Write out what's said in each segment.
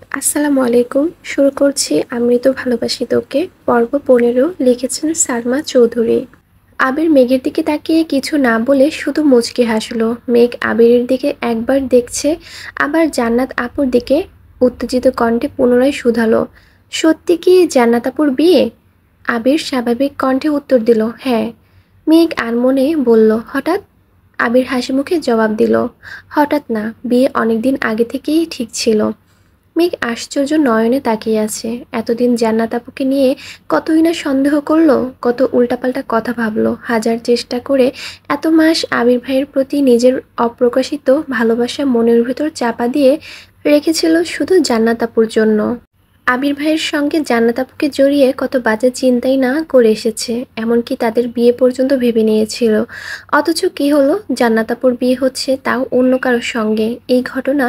আসসালামু আলাইকুম। শুরু করছি আমি তো ভালোবাসি তোকে। পর্ব ১৫ লিখেছেন সালমা চৌধুরী। আবির মেঘের দিকে তাকিয়ে কিছু না বলে শুধু মুচকি হাসল। মেঘ আবিরের দিকে একবার দেখছে, আবার জান্নাত আপুর দিকে। উত্তেজিত কণ্ঠে পুনরায় শুধালো, সত্যি কি জান্নাত আপুর বিয়ে? আবির স্বাভাবিক কণ্ঠে উত্তর দিল, হ্যাঁ। মেঘ আনমনে বলল, হঠাৎ? আবির হাসি মুখে জবাব দিল, হঠাৎ না, বিয়ে অনেকদিন আগে থেকেই ঠিক ছিল। মেঘ আশ্চর্য নয়নে তাকিয়ে আছে। এতদিন জান্নাত আপুকে নিয়ে কতই না সন্দেহ করলো, কত উল্টাপাল্টা কথা ভাবলো, হাজার চেষ্টা করে এত মাস আবির ভাইয়ের প্রতি নিজের অপ্রকাশিত ভালোবাসা মনের ভেতর চাপা দিয়ে রেখেছিল শুধু জান্নাত আপুর জন্য। আবির ভাইয়ের সঙ্গে জান্নাত আপুকে জড়িয়ে কত বাজে চিন্তাই না করে এসেছে, এমনকি তাদের বিয়ে পর্যন্ত ভেবে নিয়েছিল। অথচ কী হলো, জান্নাত আপুর বিয়ে হচ্ছে, তাও অন্য কারোর সঙ্গে। এই ঘটনা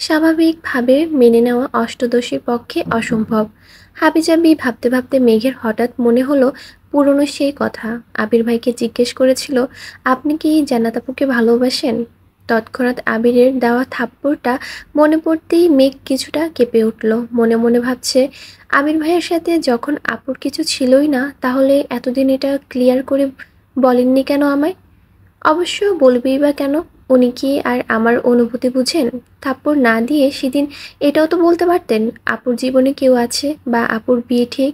স্বাভাবিকভাবে মেনে নেওয়া অষ্টদশীর পক্ষে অসম্ভব। হাবিজাবি ভাবতে ভাবতে মেঘের হঠাৎ মনে হলো পুরনো সেই কথা। আবির ভাইকে জিজ্ঞেস করেছিল, আপনি কি জান্নাত আপুকে ভালোবাসেন? তৎক্ষণাৎ আবিরের দেওয়া থাপ্পড়টা মনে পড়তেই মেঘ কিছুটা কেঁপে উঠল। মনে মনে ভাবছে, আবির ভাইয়ের সাথে যখন আপুর কিছু ছিলই না, তাহলে এতদিন এটা ক্লিয়ার করে বলেননি কেন আমায়? অবশ্য বলবেই বা কেন? উনি কি আর আমার অনুভূতি বুঝেন? থাপ্পড় না দিয়ে সেদিন এটাও তো বলতে পারতেন, আপুর জীবনে কেউ আছে বা আপুর বিয়ে ঠিক।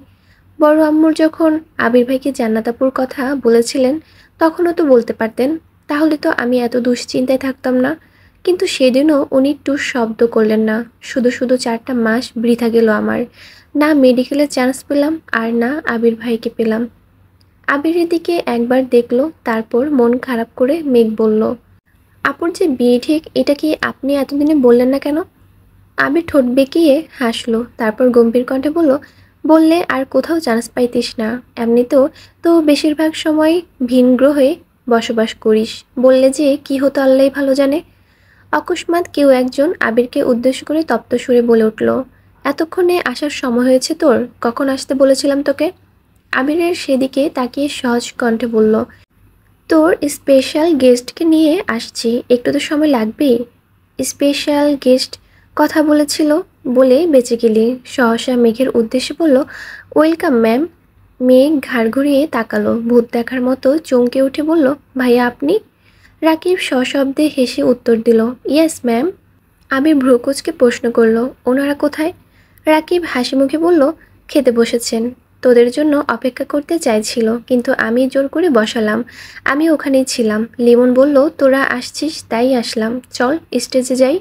বড় আম্মুর যখন আবির ভাইকে জান্নাত আপুর কথা বলেছিলেন, তখনও তো বলতে পারতেন। তাহলে তো আমি এত দুশ্চিন্তায় থাকতাম না। কিন্তু সেদিনও উনি টুস শব্দ করলেন না। শুধু শুধু 4টা মাস বৃথা গেল আমার। না মেডিকেলে চান্স পেলাম, আর না আবির ভাইকে পেলাম। আবিরের দিকে একবার দেখল, তারপর মন খারাপ করে মেঘ বলল, আপুর যে বিয়ে ঠিক, এটা কি আপনি এতদিনে বললেন না কেন? আবির ঠোঁট বেঁকিয়ে হাসলো, তারপর গম্ভীর কণ্ঠে বলল, বললে আর কোথাও চান্স পাইতিস না। এমনিতেও তো বেশিরভাগ সময় ভিন গ্রহে বসবাস করিস। বললে যে কি হতো আল্লাহই ভালো জানে। অকস্মাৎ কেউ একজন আবিরকে উদ্দেশ্য করে তপ্ত সুরে বলে উঠল, এতক্ষণে আসার সময় হয়েছে তোর? কখন আসতে বলেছিলাম তোকে? আবিরের সেদিকে তাকিয়ে সহজ কণ্ঠে বলল, তোর স্পেশাল গেস্টকে নিয়ে আসছি, একটু তো সময় লাগবেই। স্পেশাল গেস্ট কথা বলেছিল বলে বেঁচে গেলি। সহসা মেঘের উদ্দেশ্যে বলল, ওয়েলকাম ম্যাম। মেঘ ঘাড় ঘুরিয়ে তাকালো, ভূত দেখার মতো চমকে উঠে বলল, ভাইয়া আপনি? রাকিব সশব্দে হেসে উত্তর দিল, ইয়েস ম্যাম। আবির ভ্রুকুচকে প্রশ্ন করল, ওনারা কোথায়? রাকিব হাসি মুখে বলল, খেতে বসেছেন। তোদের জন্য অপেক্ষা করতে চাইছিল, কিন্তু আমি জোর করে বসালাম। আমি ওখানেই ছিলাম। লিমন বলল তোরা আসছিস, তাই আসলাম। চল স্টেজে যাই।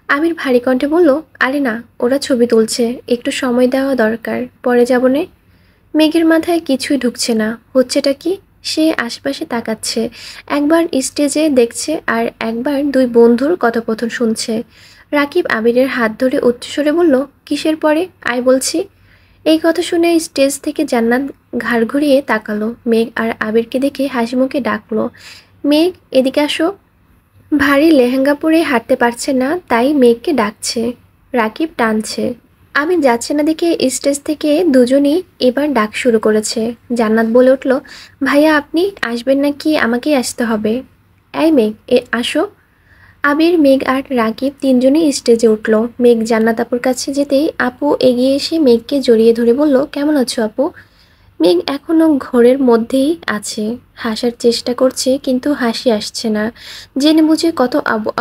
আমির ভারী কণ্ঠে বলল, আরে না, ওরা ছবি তুলছে, একটু সময় দেওয়া দরকার, পরে যাব নে। মেঘের মাথায় কিছুই ঢুকছে না, হচ্ছেটা কি? সে আশেপাশে তাকাচ্ছে, একবার স্টেজে দেখছে আর একবার দুই বন্ধুর কথোপকথন শুনছে। রাকিব আবিরের হাত ধরে উচ্চস্বরে বলল, কিসের পরে? আয় বলছি। এই কথা শুনে স্টেজ থেকে জান্নাত ঘাড় ঘুরিয়ে তাকালো। মেঘ আর আবিরকে দেখে হাসি মুখে ডাকলো, মেঘ এদিকে আসো। ভারী লেহেঙ্গা পরে হাঁটতে পারছে না, তাই মেঘকে ডাকছে। রাকিব টানছে। আমি যাচ্ছে না দেখে স্টেজ থেকে দুজনই এবার ডাক শুরু করেছে। জান্নাত বলে উঠল, ভাইয়া আপনি আসবেন নাকি আমাকেই আসতে হবে? এই মেঘ আসো। আবির, মেঘ আর রাকিব তিনজনই স্টেজে উঠল। মেঘ জান্নাত আপুর কাছে যেতেই আপু এগিয়ে এসে মেঘকে জড়িয়ে ধরে বলল, কেমন আছো আপু? মেঘ এখনো ঘোরের মধ্যেই আছে, হাসার চেষ্টা করছে কিন্তু হাসি আসছে না। জেনে বুঝে কত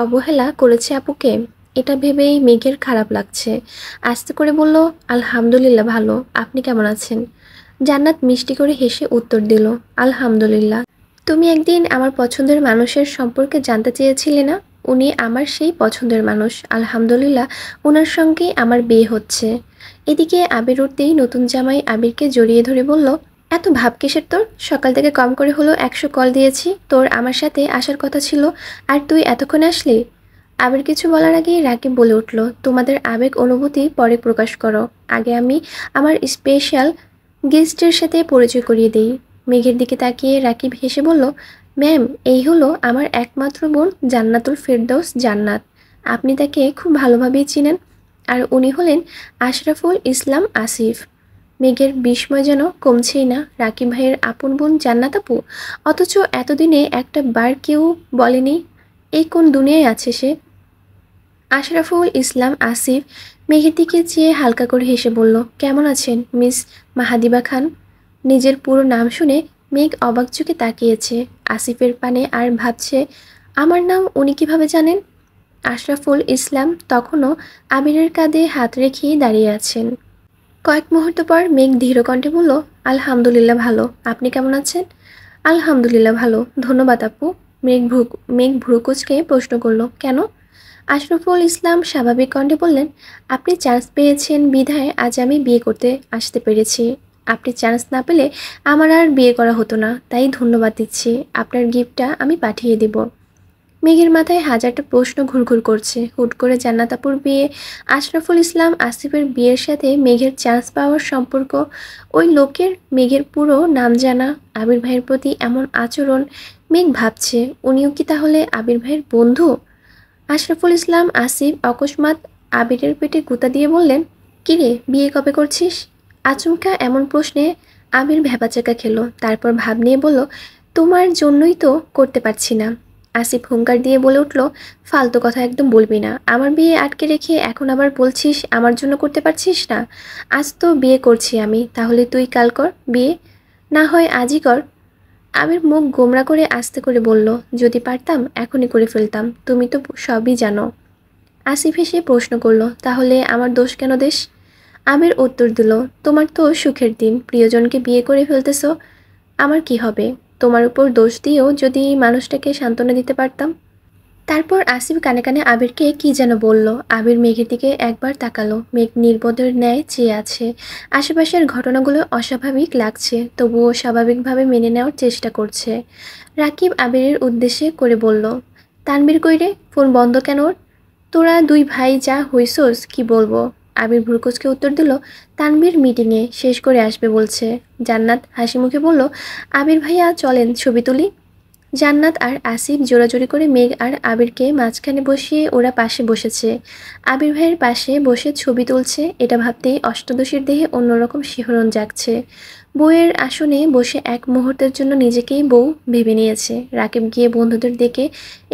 অবহেলা করেছে আপুকে, এটা ভেবেই মেঘের খারাপ লাগছে। আস্তে করে বলল, আলহামদুলিল্লাহ ভালো, আপনি কেমন আছেন? জান্নাত মিষ্টি করে হেসে উত্তর দিল, আলহামদুলিল্লাহ। তুমি একদিন আমার পছন্দের মানুষের সম্পর্কে জানতে চেয়েছিলে না? উনি আমার সেই পছন্দের মানুষ। আলহামদুলিল্লাহ, ওনার সঙ্গেই আমার বিয়ে হচ্ছে। এদিকে আবির উঠতেই নতুন জামাই আবিরকে জড়িয়ে ধরে বলল, এত ভাব কিসের তোর? সকাল থেকে কম করে হলো 100 কল দিয়েছি, তোর আমার সাথে আসার কথা ছিল, আর তুই এতক্ষণে আসলি? আবির কিছু বলার আগেই রাকিব বলে উঠল, তোমাদের আবেগ অনুভূতি পরে প্রকাশ করো, আগে আমি আমার স্পেশাল গেস্টের সাথে পরিচয় করিয়ে দিই। মেঘের দিকে তাকিয়ে রাকিব হেসে বলল, ম্যাম, এই হলো আমার একমাত্র বোন জান্নাতুল ফেরদৌস জান্নাত। আপনি তাকে খুব ভালোভাবেই চিনেন। আর উনি হলেন আশরাফুল ইসলাম আসিফ। মেঘের বিস্ময় যেন কমছেই না, রাকিব ভাইয়ের আপন বোন জান্নাত আপু। অথচ এতদিনে একটা বার কেউ বলেনি। এই কোন দুনিয়ায় আছে সে? আশরাফুল ইসলাম আসিফ মেঘের দিকে চেয়ে হালকা করে হেসে বলল, কেমন আছেন মিস মাহাদিবা খান? নিজের পুরো নাম শুনে মেঘ অবাক চোখে তাকিয়েছে আসিফের পানে আর ভাবছে, আমার নাম উনি কিভাবে জানেন? আশরাফুল ইসলাম তখনও আবিরের কাঁধে হাত রেখেই দাঁড়িয়ে আছেন। কয়েক মুহূর্ত পর মেঘ ধীর কণ্ঠে বলল, আলহামদুলিল্লাহ ভালো, আপনি কেমন আছেন? আলহামদুলিল্লাহ ভালো, ধন্যবাদ আপু। মেঘ ভ্রুকুচকে প্রশ্ন করল, কেন? আশরাফুল ইসলাম স্বাভাবিক কণ্ঠে বললেন, আপনি চান্স পেয়েছেন বিধায় আজ আমি বিয়ে করতে আসতে পেরেছি। আপনি চান্স না পেলে আমার আর বিয়ে করা হতো না, তাই ধন্যবাদ দিচ্ছি। আপনার গিফটটা আমি পাঠিয়ে দেব। মেঘের মাথায় হাজারটা প্রশ্ন ঘুরঘুর করছে। হুট করে জান্নাত আপুর বিয়ে, আশরাফুল ইসলাম আসিফের বিয়ের সাথে মেঘের চান্স পাওয়ার সম্পর্ক, ওই লোকের মেঘের পুরো নাম জানা, আবির ভাইয়ের প্রতি এমন আচরণ। মেঘ ভাবছে, উনিও কি তাহলে আবির ভাইয়ের বন্ধু? আশরাফুল ইসলাম আসিফ অকস্মাৎ আবিরের পেটে গুঁতা দিয়ে বললেন, কিরে বিয়ে কবে করছিস? আচমকা এমন প্রশ্নে আবির ভ্যাবাচাকা খেলো, তারপর ভাব নিয়ে বলল, তোমার জন্যই তো করতে পারছি না। আসিফ হুঙ্কার দিয়ে বলে উঠল, ফালতু কথা একদম বলবি না। আমার বিয়ে আটকে রেখে এখন আবার বলছিস আমার জন্য করতে পারছিস না? আজ তো বিয়ে করছি আমি, তাহলে তুই কাল কর বিয়ে, না হয় আজই কর। আবির মুখ গোমরা করে আস্তে করে বলল, যদি পারতাম এখনই করে ফেলতাম, তুমি তো সবই জানো। আসিফ হেসে প্রশ্ন করল, তাহলে আমার দোষ কেন দেশ? আবির উত্তর দিল, তোমার তো সুখের দিন, প্রিয়জনকে বিয়ে করে ফেলতেছ, আমার কি হবে? তোমার উপর দোষ দিয়েও যদি মানুষটাকে সান্ত্বনা দিতে পারতাম। তারপর আসিফ কানে কানে আবিরকে কি যেন বলল। আবির মেঘের দিকে একবার তাকালো। মেঘ নির্বোধের ন্যায় চেয়ে আছে। আশেপাশের ঘটনাগুলো অস্বাভাবিক লাগছে, তবুও স্বাভাবিকভাবে মেনে নেওয়ার চেষ্টা করছে। রাকিব আবিরের উদ্দেশ্যে করে বলল, তানবীর কইরে, ফোন বন্ধ কেন ওর? তোরা দুই ভাই যা হইছোস কি বলবো। আবির ভ্রুকুচকে উত্তর দিল, তানবীর মিটিংয়ে শেষ করে আসবে বলছে। জান্নাত হাসি মুখে বলল, আবির ভাইয়া চলেন ছবি তুলি। জান্নাত আর আসিফ জোরাজুরি করে মেঘ আর আবিরকে মাঝখানে বসিয়ে ওরা পাশে বসেছে। আবির ভাইয়ের পাশে বসে ছবি তুলছে, এটা ভাবতেই অষ্টদশীর দেহে অন্যরকম শিহরণ জাগছে। বউয়ের আসনে বসে এক মুহূর্তের জন্য নিজেকেই বউ ভেবে নিয়েছে। রাকিব গিয়ে বন্ধুদের ডেকে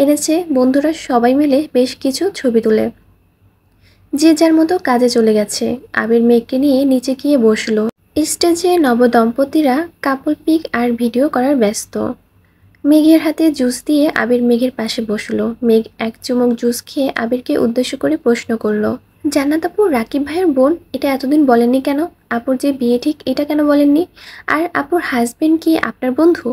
এনেছে, বন্ধুরা সবাই মিলে বেশ কিছু ছবি তুলে যে যার মতো কাজে চলে গেছে। আবির মেঘকে নিয়ে নিচে গিয়ে বসলো। স্টেজে নবদম্পতিরা কাপল পিক আর ভিডিও করার ব্যস্ত। মেঘের হাতে জুস দিয়ে আবির মেঘের পাশে বসলো। মেঘ এক চুমুক জুস খেয়ে আবিরকে উদ্দেশ্য করে প্রশ্ন করলো, জান্নাত আপু রাকিব ভাইয়ের বোন, এটা এতদিন বলেননি কেন? আপুর যে বিয়ে ঠিক এটা কেন বলেননি? আর আপুর হাজবেন্ড কি আপনার বন্ধু?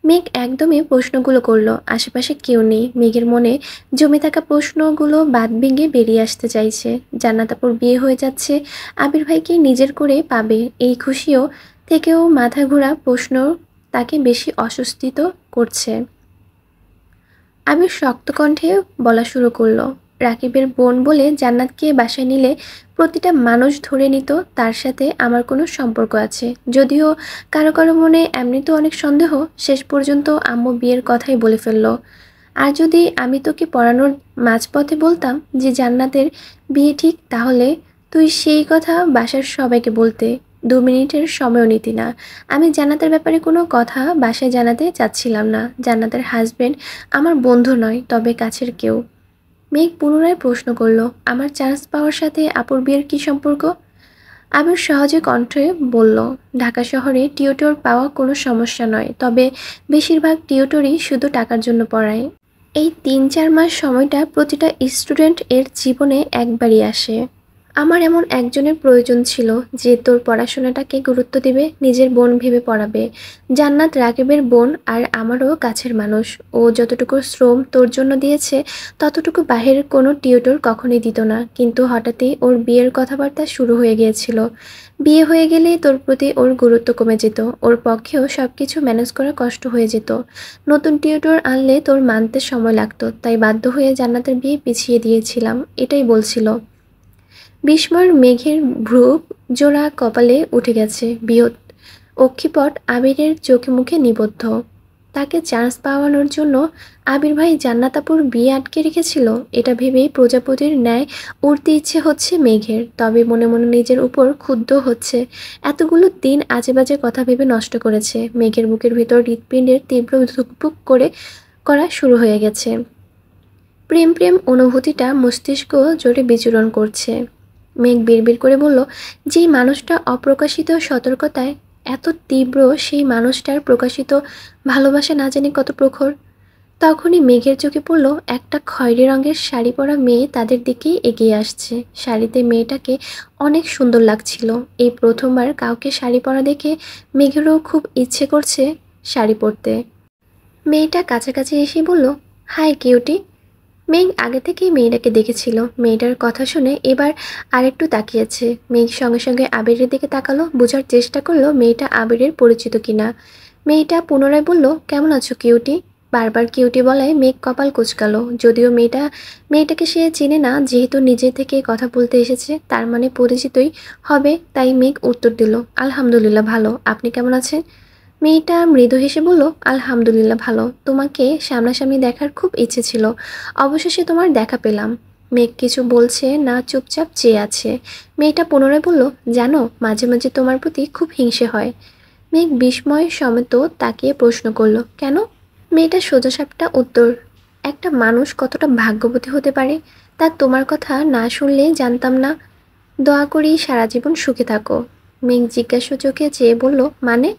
মেঘ একদমই প্রশ্নগুলো করলো। আশেপাশে কেউ নেই। মেঘের মনে জমে থাকা প্রশ্নগুলো বাদ ভেঙে বেরিয়ে আসতে চাইছে। জান্নাত আপুর বিয়ে হয়ে যাচ্ছে, আবির ভাইকে নিজের করে পাবে, এই খুশিও থেকেও মাথা ঘোরা প্রশ্ন তাকে বেশি অস্বস্তিত করছে। আবির শক্ত কণ্ঠে বলা শুরু করলো, রাকিবের বোন বলে জান্নাতকে বাসায় নিলে প্রতিটা মানুষ ধরে নিত তার সাথে আমার কোনো সম্পর্ক আছে। যদিও কারো কারো মনে এমনিতেও অনেক সন্দেহ, শেষ পর্যন্ত আম্মু বিয়ের কথাই বলে ফেললো। আর যদি আমি তোকে পড়ানোর মাঝপথে বলতাম যে জান্নাতের বিয়ে ঠিক, তাহলে তুই সেই কথা বাসার সবাইকে বলতে 2 মিনিটের সময়ও নিতি না। আমি জান্নাতের ব্যাপারে কোনো কথা বাসায় জানাতে চাচ্ছিলাম না। জান্নাতের হাজবেন্ড আমার বন্ধু নয়, তবে কাছের কেউ। মেঘ পুনরায় প্রশ্ন করলো, আমার চান্স পাওয়ার সাথে আপুর বিয়ের কী সম্পর্ক? আবির সহজে কণ্ঠে বলল, ঢাকা শহরে টিউটর পাওয়া কোনো সমস্যা নয়, তবে বেশিরভাগ টিউটরই শুধু টাকার জন্য পড়ায়। এই 3-4 মাস সময়টা প্রতিটা স্টুডেন্ট এর জীবনে একবারই আসে। আমার এমন একজনের প্রয়োজন ছিল যে তোর পড়াশোনাটাকে গুরুত্ব দেবে, নিজের বোন ভেবে পড়াবে। জান্নাত রাকিবের বোন আর আমারও কাছের মানুষ। ও যতটুকু শ্রম তোর জন্য দিয়েছে ততটুকু বাহিরের কোনো টিউটর কখনোই দিত না। কিন্তু হঠাৎই ওর বিয়ের কথাবার্তা শুরু হয়ে গিয়েছিল। বিয়ে হয়ে গেলে তোর প্রতি ওর গুরুত্ব কমে যেত, ওর পক্ষেও সব কিছু ম্যানেজ করা কষ্ট হয়ে যেত। নতুন টিউটর আনলে তোর মানতে সময় লাগতো, তাই বাধ্য হয়ে জান্নাতের বিয়ে পিছিয়ে দিয়েছিলাম, এটাই বলছিল। বিস্ময়ের মেঘের ভ্রু জোড়া কপালে উঠে গেছে। বৃহৎ অক্ষিপট আবিরের চোখে মুখে নিবদ্ধ। তাকে চান্স পাওয়ানোর জন্য আবির ভাই জান্নাত আপুর বিয়ে আটকে রেখেছিল, এটা ভেবেই প্রজাপতির ন্যায় উড়তে ইচ্ছে হচ্ছে মেঘের। তবে মনে মনে নিজের উপর ক্ষুব্ধ হচ্ছে। এতগুলো দিন আজে বাজে কথা ভেবে নষ্ট করেছে। মেঘের বুকের ভিতর হৃৎপিণ্ডের তীব্র ধুকপুক করা শুরু হয়ে গেছে। প্রেম প্রেম অনুভূতিটা মস্তিষ্ক জোরে বিচরণ করছে। মেঘ বিড়বিড় করে বলল, যেই মানুষটা অপ্রকাশিত সতর্কতায় এত তীব্র, সেই মানুষটার প্রকাশিত ভালোবাসা না জানি কত প্রখর। তখনই মেঘের চোখে পড়ল একটা খয়েরি রঙের শাড়ি পরা মেয়ে তাদের দিকেই এগিয়ে আসছে। শাড়িতে মেয়েটাকে অনেক সুন্দর লাগছিল। এই প্রথমবার কাউকে শাড়ি পরা দেখে মেঘেরও খুব ইচ্ছে করছে শাড়ি পরতে। মেয়েটা কাছাকাছি এসে বলল, হাই কিউটি। মেঘ আগে থেকেই মেয়েটাকে দেখেছিল। মেয়েটার কথা শুনে এবার আরেকটু তাকিয়েছে। মেঘ সঙ্গে সঙ্গে আবিরের দিকে তাকালো, বোঝার চেষ্টা করলো মেয়েটা আবিরের পরিচিত কিনা। মেয়েটা পুনরায় বলল, কেমন আছো কিউটি। বারবার কিউটি বলায় মেঘ কপাল কুঁচকালো। যদিও মেয়েটাকে সে চেনে না, যেহেতু নিজে থেকে কথা বলতে এসেছে তার মানে পরিচিতই হবে, তাই মেঘ উত্তর দিল, আলহামদুলিল্লাহ ভালো, আপনি কেমন আছেন। মেয়েটা মৃদু হেসে বলল, আলহামদুলিল্লাহ ভালো, তোমাকে সামনাসামনি দেখার খুব ইচ্ছে ছিল, অবশেষে তোমার দেখা পেলাম। মেঘ কিছু বলছে না, চুপচাপ চেয়ে আছে। মেয়েটা পুনরায় বলল, জানো মাঝে মাঝে তোমার প্রতি খুব হিংসে হয়। মেঘ বিস্ময় সমেত তাকিয়ে প্রশ্ন করল, কেন। মেয়েটা সোজাসাপটা উত্তর, একটা মানুষ কতটা ভাগ্যবতী হতে পারে তা তোমার কথা না শুনলে জানতাম না। দয়া করি সারা জীবন সুখে থাকো। মেঘ জিজ্ঞাসা চোখে চেয়ে বলল, মানে।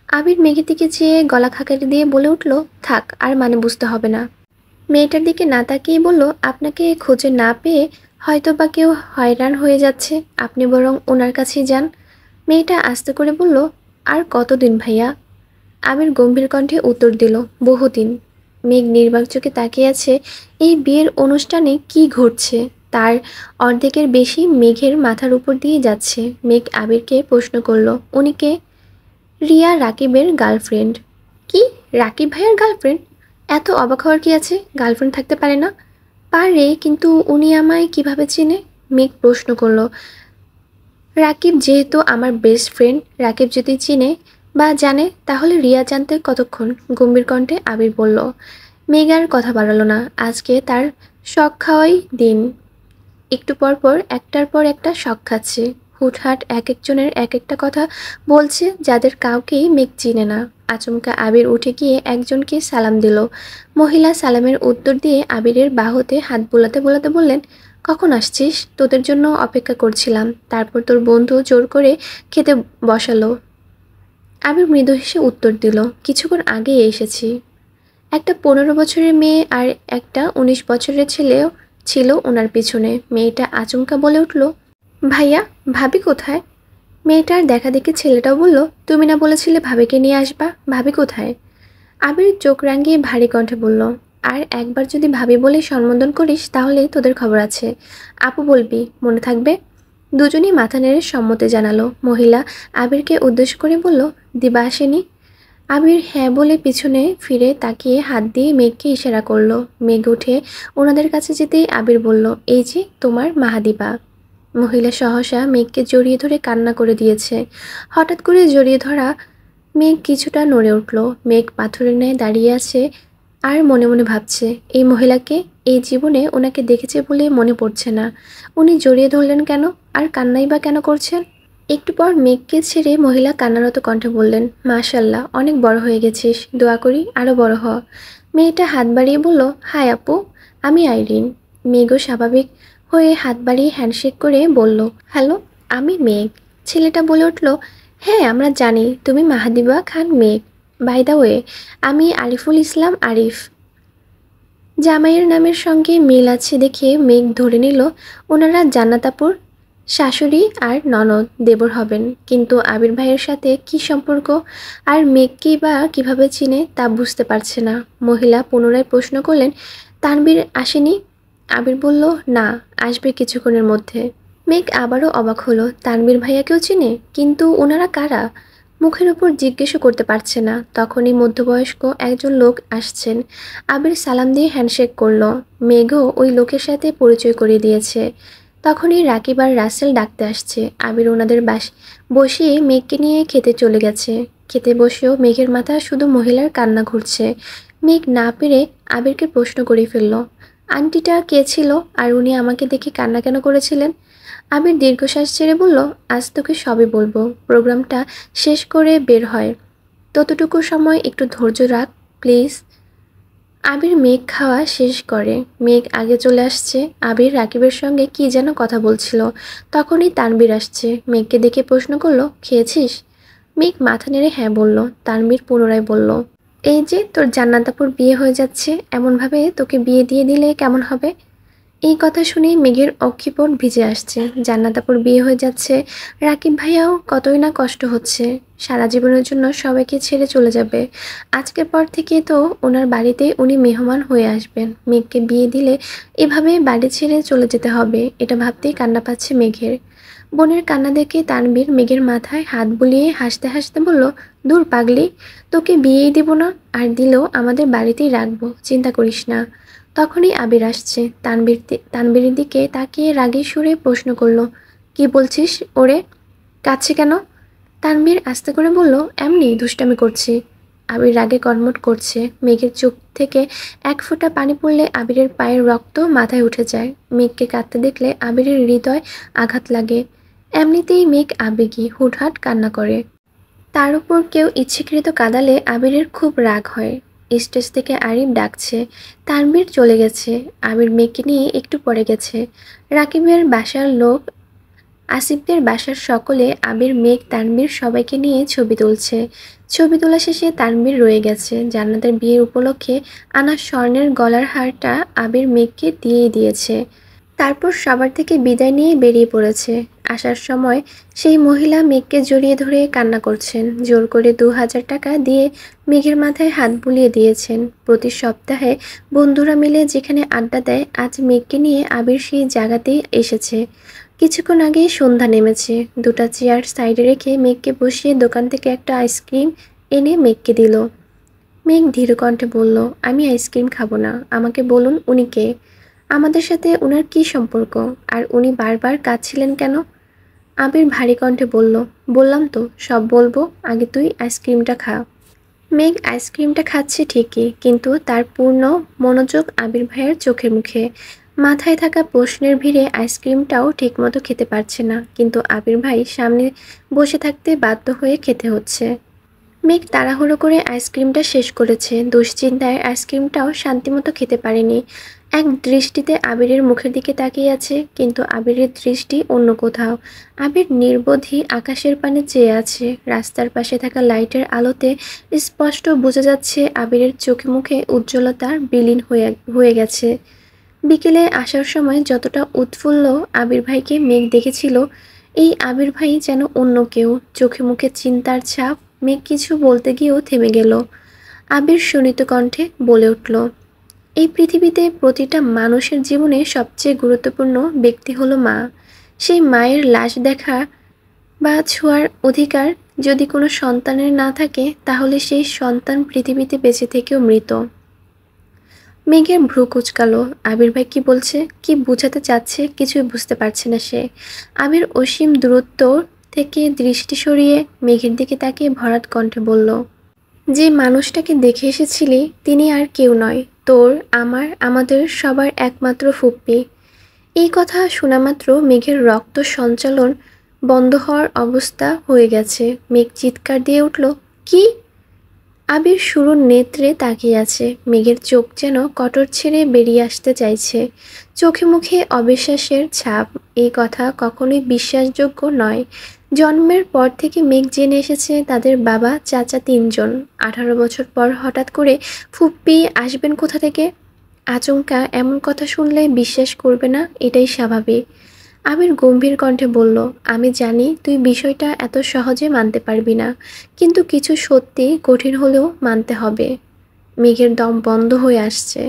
আবির মেঘের দিকে চেয়ে গলা খাকারি দিয়ে বলে উঠল, থাক আর মানে বুঝতে হবে না। মেয়েটার দিকে না তাকিয়ে বলল, আপনাকে খুঁজে না পেয়ে হয়তো বা কেউ হয়রান হয়ে যাচ্ছে, আপনি বরং ওনার কাছেই যান। মেয়েটা আস্তে করে বলল, আর কতদিন ভাইয়া। আবির গম্ভীর কণ্ঠে উত্তর দিল, বহুদিন। মেঘ নির্বাক চোখে তাকিয়ে আছে। এই বিয়ের অনুষ্ঠানে কি ঘটছে তার অর্ধেকের বেশি মেঘের মাথার উপর দিয়ে যাচ্ছে। মেঘ আবিরকে প্রশ্ন করল, উনি কে। রিয়া রাকিবের গার্লফ্রেন্ড। কি, রাকিব ভাইয়ার গার্লফ্রেন্ড। এত অবাক হওয়ার কি আছে, গার্লফ্রেন্ড থাকতে পারে না। পারে, কিন্তু উনি আমায় কিভাবে চেনে। মেঘ প্রশ্ন করল, রাকিব যেহেতু আমার বেস্ট ফ্রেন্ড, রাকিব যদি চিনে বা জানে তাহলে রিয়া জানতে কতক্ষণ। গম্ভীর কণ্ঠে আবির বলল। মেঘ আর কথা বাড়ালো না। আজকে তার শখ খাওয়াই দিন। একটু পর পর একটার পর একটা শখ খাচ্ছে। হুটহাট এক একজনের এক একটা কথা বলছে, যাদের কাউকেই মেঘ চিনে না। আচমকা আবির উঠে গিয়ে একজনকে সালাম দিল। মহিলা সালামের উত্তর দিয়ে আবিরের বাহুতে হাত বোলাতে বোলাতে বললেন, কখন আসছিস, তোদের জন্য অপেক্ষা করছিলাম, তারপর তোর বন্ধু জোর করে খেতে বসালো। আবির মৃদু হেসে উত্তর দিল, কিছুক্ষণ আগেই এসেছি। একটা 15 বছরের মেয়ে আর একটা 19 বছরের ছেলেও ছিল ওনার পিছনে। মেয়েটা আচমকা বলে উঠল, ভাইয়া, ভাবি কোথায়। মেয়েটার দেখা দেখি ছেলেটাও বলল, তুমি না বলেছিলে ভাবিকে নিয়ে আসবা, ভাবি কোথায়। আবির চোখ রাঙিয়ে ভারী কণ্ঠে বলল, আর একবার যদি ভাবি বলে সম্বোধন করিস তাহলে তোদের খবর আছে। আপু বলবি, মনে থাকবে। দুজনেই মাথা নেড়ে সম্মতি জানালো। মহিলা আবিরকে উদ্দেশ্য করে বলল, দিবা আসেনি। আবির হ্যাঁ বলে পিছনে ফিরে তাকিয়ে হাত দিয়ে মেঘকে ইশারা করলো। মেঘ উঠে ওনাদের কাছে যেতেই আবির বলল, এই যে তোমার মাহাদিবা। মহিলা সহসা মেঘকে জড়িয়ে ধরে কান্না করে দিয়েছে। হঠাৎ করে জড়িয়ে ধরা মেঘ কিছুটা নড়ে উঠল। মেঘ পাথরের ন্যায় দাঁড়িয়ে আছে আর মনে মনে ভাবছে, এই মহিলাকে এই জীবনে ওনাকে দেখেছে বলে মনে পড়ছে না। উনি জড়িয়ে ধরলেন কেন, আর কান্নাই বা কেন করছেন। একটু পর মেঘকে ছেড়ে মহিলা কান্নারত কণ্ঠে বললেন, মাশাল্লাহ, অনেক বড় হয়ে গেছিস, দোয়া করি আরও বড় হ। মেয়েটা হাত বাড়িয়ে বলল, হাই আপু, আমি আইরিন। মেঘও স্বাভাবিক হয়ে হাত বাড়িয়ে হ্যান্ডশেক করে বলল, হ্যালো, আমি মেঘ। ছেলেটা বলে উঠল, হ্যাঁ আমরা জানি তুমি মাহাদিবা খান মেঘ। বাই দ্য ওয়ে, আমি আরিফুল ইসলাম আরিফ। জামাইয়ের নামের সঙ্গে মিল আছে দেখে মেঘ ধরে নিল ওনারা জান্নাতাপুর শাশুড়ি আর ননদ দেবর হবেন। কিন্তু আবির ভাইয়ের সাথে কি সম্পর্ক আর মেঘকেই বা কীভাবে চিনে তা বুঝতে পারছে না। মহিলা পুনরায় প্রশ্ন করলেন, তানবীর আসেনি। আবির বলল, না, আসবে কিছুক্ষণের মধ্যে। মেঘ আবারও অবাক হলো, তানবীর ভাইয়াকেও চিনে, কিন্তু ওনারা কারা। মুখের উপর জিজ্ঞেসও করতে পারছে না। তখনই মধ্যবয়স্ক একজন লোক আসছেন। আবির সালাম দিয়ে হ্যান্ডশেক করলো। মেঘও ওই লোকের সাথে পরিচয় করিয়ে দিয়েছে। তখনই রাকিব আর রাসেল ডাকতে আসছে। আবির ওনাদের বসিয়ে মেঘকে নিয়ে খেতে চলে গেছে। খেতে বসেও মেঘের মাথা শুধু মহিলার কান্না ঘুরছে। মেঘ না পেরে আবিরকে প্রশ্ন করে ফেলল, আন্টিটা কে ছিল, আর উনি আমাকে দেখে কান্না কেন করেছিলেন। আবির দীর্ঘশ্বাস ছেড়ে বলল, আজ তোকে সবই বলবো, প্রোগ্রামটা শেষ করে বের হয়, ততটুকু সময় একটু ধৈর্য রাখ প্লিজ। আবির মেঘ খাওয়া শেষ করে। মেঘ আগে চলে আসছে। আবির রাকিবের সঙ্গে কি যেন কথা বলছিল। তখনই তানবীর আসছে। মেঘকে দেখে প্রশ্ন করলো, খেয়েছিস? মেঘ মাথা নেড়ে হ্যাঁ বলল। তানবীর পুনরায় বলল, এই যে তোর জান্নাত আপুর বিয়ে হয়ে যাচ্ছে, এমনভাবে তোকে বিয়ে দিয়ে দিলে কেমন হবে? এই কথা শুনে মেঘের অক্ষিপট ভিজে আসছে। জান্নাত আপুর বিয়ে হয়ে যাচ্ছে, রাকিব ভাইয়াও কতই না কষ্ট হচ্ছে। সারা জীবনের জন্য সবাইকে ছেড়ে চলে যাবে। আজকের পর থেকে তো ওনার বাড়িতে উনি মেহমান হয়ে আসবেন। মেঘকে বিয়ে দিলে এভাবে বাড়ি ছেড়ে চলে যেতে হবে, এটা ভাবতেই কান্না পাচ্ছে মেঘের। বোনের কান্না দেখে তানবীর মেঘের মাথায় হাত বুলিয়ে হাসতে হাসতে বলল, দূর পাগলি, তোকে বিয়েই দেব না, আর দিলেও আমাদের বাড়িতেই রাখবো, চিন্তা করিস না। তখনই আবির আসছে। তানবীরের দিকে তাকিয়ে রাগী সুরে প্রশ্ন করলো, কি বলছিস ওরে? কাছে কেন? তানবীর আস্তে করে বলল, এমনি দুষ্টামি করছি। আবির রাগে কটমট করছে। মেঘের চোখ থেকে এক ফোঁটা পানি পড়লে আবিরের পায়ের রক্ত মাথায় উঠে যায়। মেঘকে কাঁদতে দেখলে আবিরের হৃদয় আঘাত লাগে। এমনিতেই মেঘ আবেগী, হুটহাট কান্না করে। তার উপর কেউ ইচ্ছাকৃত কাঁদালে আবিরের খুব রাগ হয়। স্টেজ থেকে আরিফ ডাকছে। তানবীর চলে গেছে। আবির মেঘকে নিয়ে একটু পরে গেছে। রাকিবের বাসার লোক, আসিফদের বাসার সকলে আবির, মেঘ, তানবীর সবাইকে নিয়ে ছবি তুলছে। ছবি তোলা শেষে তানবীর রয়ে গেছে। জান্নাতের বিয়ের উপলক্ষে আনা স্বর্ণের গলার হারটা আবির মেঘকে দিয়েছে। তারপর সবার থেকে বিদায় নিয়ে বেরিয়ে পড়েছে। আসার সময় সেই মহিলা মেঘকে জড়িয়ে ধরে কান্না করছেন। জোর করে ২,০০০ টাকা দিয়ে মেঘের মাথায় হাত বুলিয়ে দিয়েছেন। প্রতি সপ্তাহে বন্ধুরা মিলে যেখানে আড্ডা দেয়, আজ মেঘকে নিয়ে আবির সেই জায়গাতেই এসেছে। কিছুক্ষণ আগেই সন্ধ্যা নেমেছে। দুটা চেয়ার সাইডে রেখে মেঘকে বসিয়ে দোকান থেকে একটা আইসক্রিম এনে মেঘকে দিল। মেঘ ধীর কণ্ঠে বলল, আমি আইসক্রিম খাবো না, আমাকে বলুন উনি কে? আমাদের সাথে উনার কি সম্পর্ক? আর উনি বারবার কাঁদছিলেন কেন? আবির ভারী কণ্ঠে বলল, বললাম তো সব বলবো, আগে তুই আইসক্রিমটা খা। মেঘ আইসক্রিমটা খাচ্ছে ঠিকই, কিন্তু তার পূর্ণ মনোযোগ আবির ভাইয়ের চোখে মুখে। মাথায় থাকা প্রশ্নের ভিড়ে আইসক্রিমটাও ঠিকমতো খেতে পারছে না, কিন্তু আবির ভাই সামনে বসে থাকতে বাধ্য হয়ে খেতে হচ্ছে। মেঘ তাড়াহুড়ো করে আইসক্রিমটা শেষ করেছে। দুশ্চিন্তায় আইসক্রিমটাও শান্তিমতো খেতে পারেনি। এক দৃষ্টিতে আবিরের মুখের দিকে তাকিয়ে আছে, কিন্তু আবিরের দৃষ্টি অন্য কোথাও। আবির নির্বোধই আকাশের পানে চেয়ে আছে। রাস্তার পাশে থাকা লাইটের আলোতে স্পষ্ট বোঝা যাচ্ছে আবিরের চোখে মুখে উজ্জ্বলতার বিলীন হয়ে গেছে। বিকেলে আসার সময় যতটা উৎফুল্ল আবির ভাইকে মেঘ দেখেছিল, এই আবির ভাই যেন অন্য কেউ। চোখে মুখে চিন্তার ছাপ। মেঘ কিছু বলতে গিয়েও থেমে গেল। আবির শোনিত কণ্ঠে বলে উঠল, এই পৃথিবীতে প্রতিটা মানুষের জীবনে সবচেয়ে গুরুত্বপূর্ণ ব্যক্তি হলো মা। সেই মায়ের লাশ দেখা বা ছোঁয়ার অধিকার যদি কোনো সন্তানের না থাকে, তাহলে সেই সন্তান পৃথিবীতে বেঁচে থেকেও মৃত। মেঘের ভ্রু কুঁচকালো। আবির ভাই কি বলছে, কি বোঝাতে চাচ্ছে কিছুই বুঝতে পারছে না সে। আবির অসীম দূরত্ব থেকে দৃষ্টি সরিয়ে মেঘের দিকে তাকিয়ে ভরাট কণ্ঠে বলল, যে মানুষটাকে দেখে এসেছিলি তিনি আর কেউ নয়, তোর, আমার, আমাদের সবার একমাত্র ফুপ্পি। এই কথা শোনামাত্র মেঘের রক্ত সঞ্চালন বন্ধ হওয়ার অবস্থা হয়ে গেছে। মেঘ চিৎকার দিয়ে উঠল, কি? আবির শুরুর নেত্রে তাকিয়ে আছে। মেঘের চোখ যেন কটর ছেড়ে বেরিয়ে আসতে চাইছে। চোখে মুখে অবিশ্বাসের ছাপ। এই কথা কখনোই বিশ্বাসযোগ্য নয়। জন্মের পর থেকে মেঘ জেনে এসেছে তাদের বাবা চাচা ৩ জন। ১৮ বছর পর হঠাৎ করে ফুপ্পি আসবেন কোথা থেকে? আচমকা এমন কথা শুনলে বিশ্বাস করবে না, এটাই স্বাভাবিক। আবির গম্ভীর কণ্ঠে বলল, আমি জানি তুই বিষয়টা এত সহজে মানতে পারবি না, কিন্তু কিছু সত্যি কঠিন হলেও মানতে হবে। মেঘের দম বন্ধ হয়ে আসছে।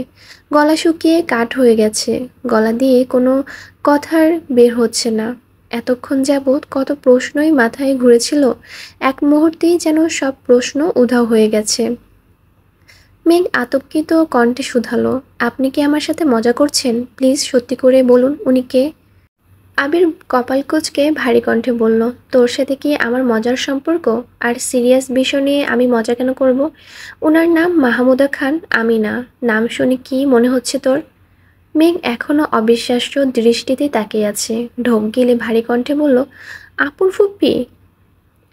গলা শুকিয়ে কাঠ হয়ে গেছে। গলা দিয়ে কোনো কথার বের হচ্ছে না। এতক্ষণ যাবৎ কত প্রশ্নই মাথায় ঘুরেছিল, এক মুহূর্তেই যেন সব প্রশ্ন উধাও হয়ে গেছে। মেঘ আতঙ্কিত কণ্ঠে শুধালো, আপনি কি আমার সাথে মজা করছেন? প্লিজ সত্যি করে বলুন উনি কে? আবির কপাল কুঁচকে ভারী কণ্ঠে বলল, তোর সাথে কি আমার মজার সম্পর্ক? আর সিরিয়াস বিষয় নিয়ে আমি মজা কেন করব? ওনার নাম মাহমুদা খান, আমি না। নাম শুনে কি মনে হচ্ছে তোর? মেঘ এখনো অবিশ্বাস্য দৃষ্টিতে তাকিয়ে আছে। ঢোক গিলে ভারী কণ্ঠে বলল, আপুর ফুপ্পি?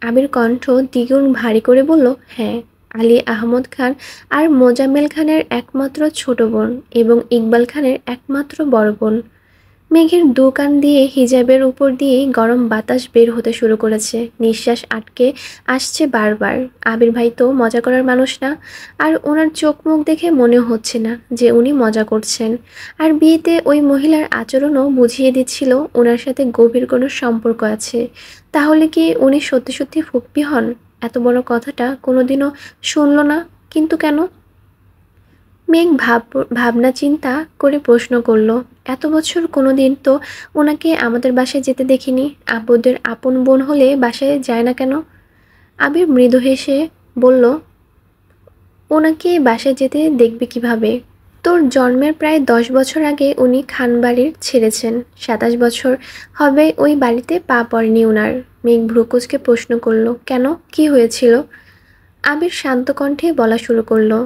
আবির কণ্ঠ দ্বিগুণ ভারী করে বলল, হ্যাঁ। আলী আহমদ খান আর মোজাম্মেল খানের একমাত্র ছোট বোন এবং ইকবাল খানের একমাত্র বড় বোন। মেঘের দু কান দিয়ে হিজাবের উপর দিয়েই গরম বাতাস বের হতে শুরু করেছে। নিঃশ্বাস আটকে আসছে বারবার। আবির ভাই তো মজা করার মানুষ না, আর ওনার চোখ মুখ দেখে মনে হচ্ছে না যে উনি মজা করছেন। আর বিয়েতে ওই মহিলার আচরণও বুঝিয়ে দিচ্ছিল ওনার সাথে গভীর কোনো সম্পর্ক আছে। তাহলে কি উনি সত্যি সত্যি ফুপ্পি হন? এত বড় কথাটা কোনোদিনও শুনল না, কিন্তু কেন? মেঘ ভাবনা চিন্তা করে প্রশ্ন করল, এত বছর কোনোদিন তো ওনাকে আমাদের বাসায় যেতে দেখিনি। আব্বুদের আপন বোন হলে বাসায় যায় না কেন? আবির মৃদু হেসে বলল, ওনাকে বাসায় যেতে দেখবে কিভাবে? তোর জন্মের প্রায় 10 বছর আগে উনি খানবাড়ির ছেড়েছেন। 27 বছর হবে ওই বাড়িতে পা পড়েনি ওনার। মেঘ ভ্রুকুচকে প্রশ্ন করল, কেন, কি হয়েছিল? আবির শান্ত কণ্ঠে বলা শুরু করলো,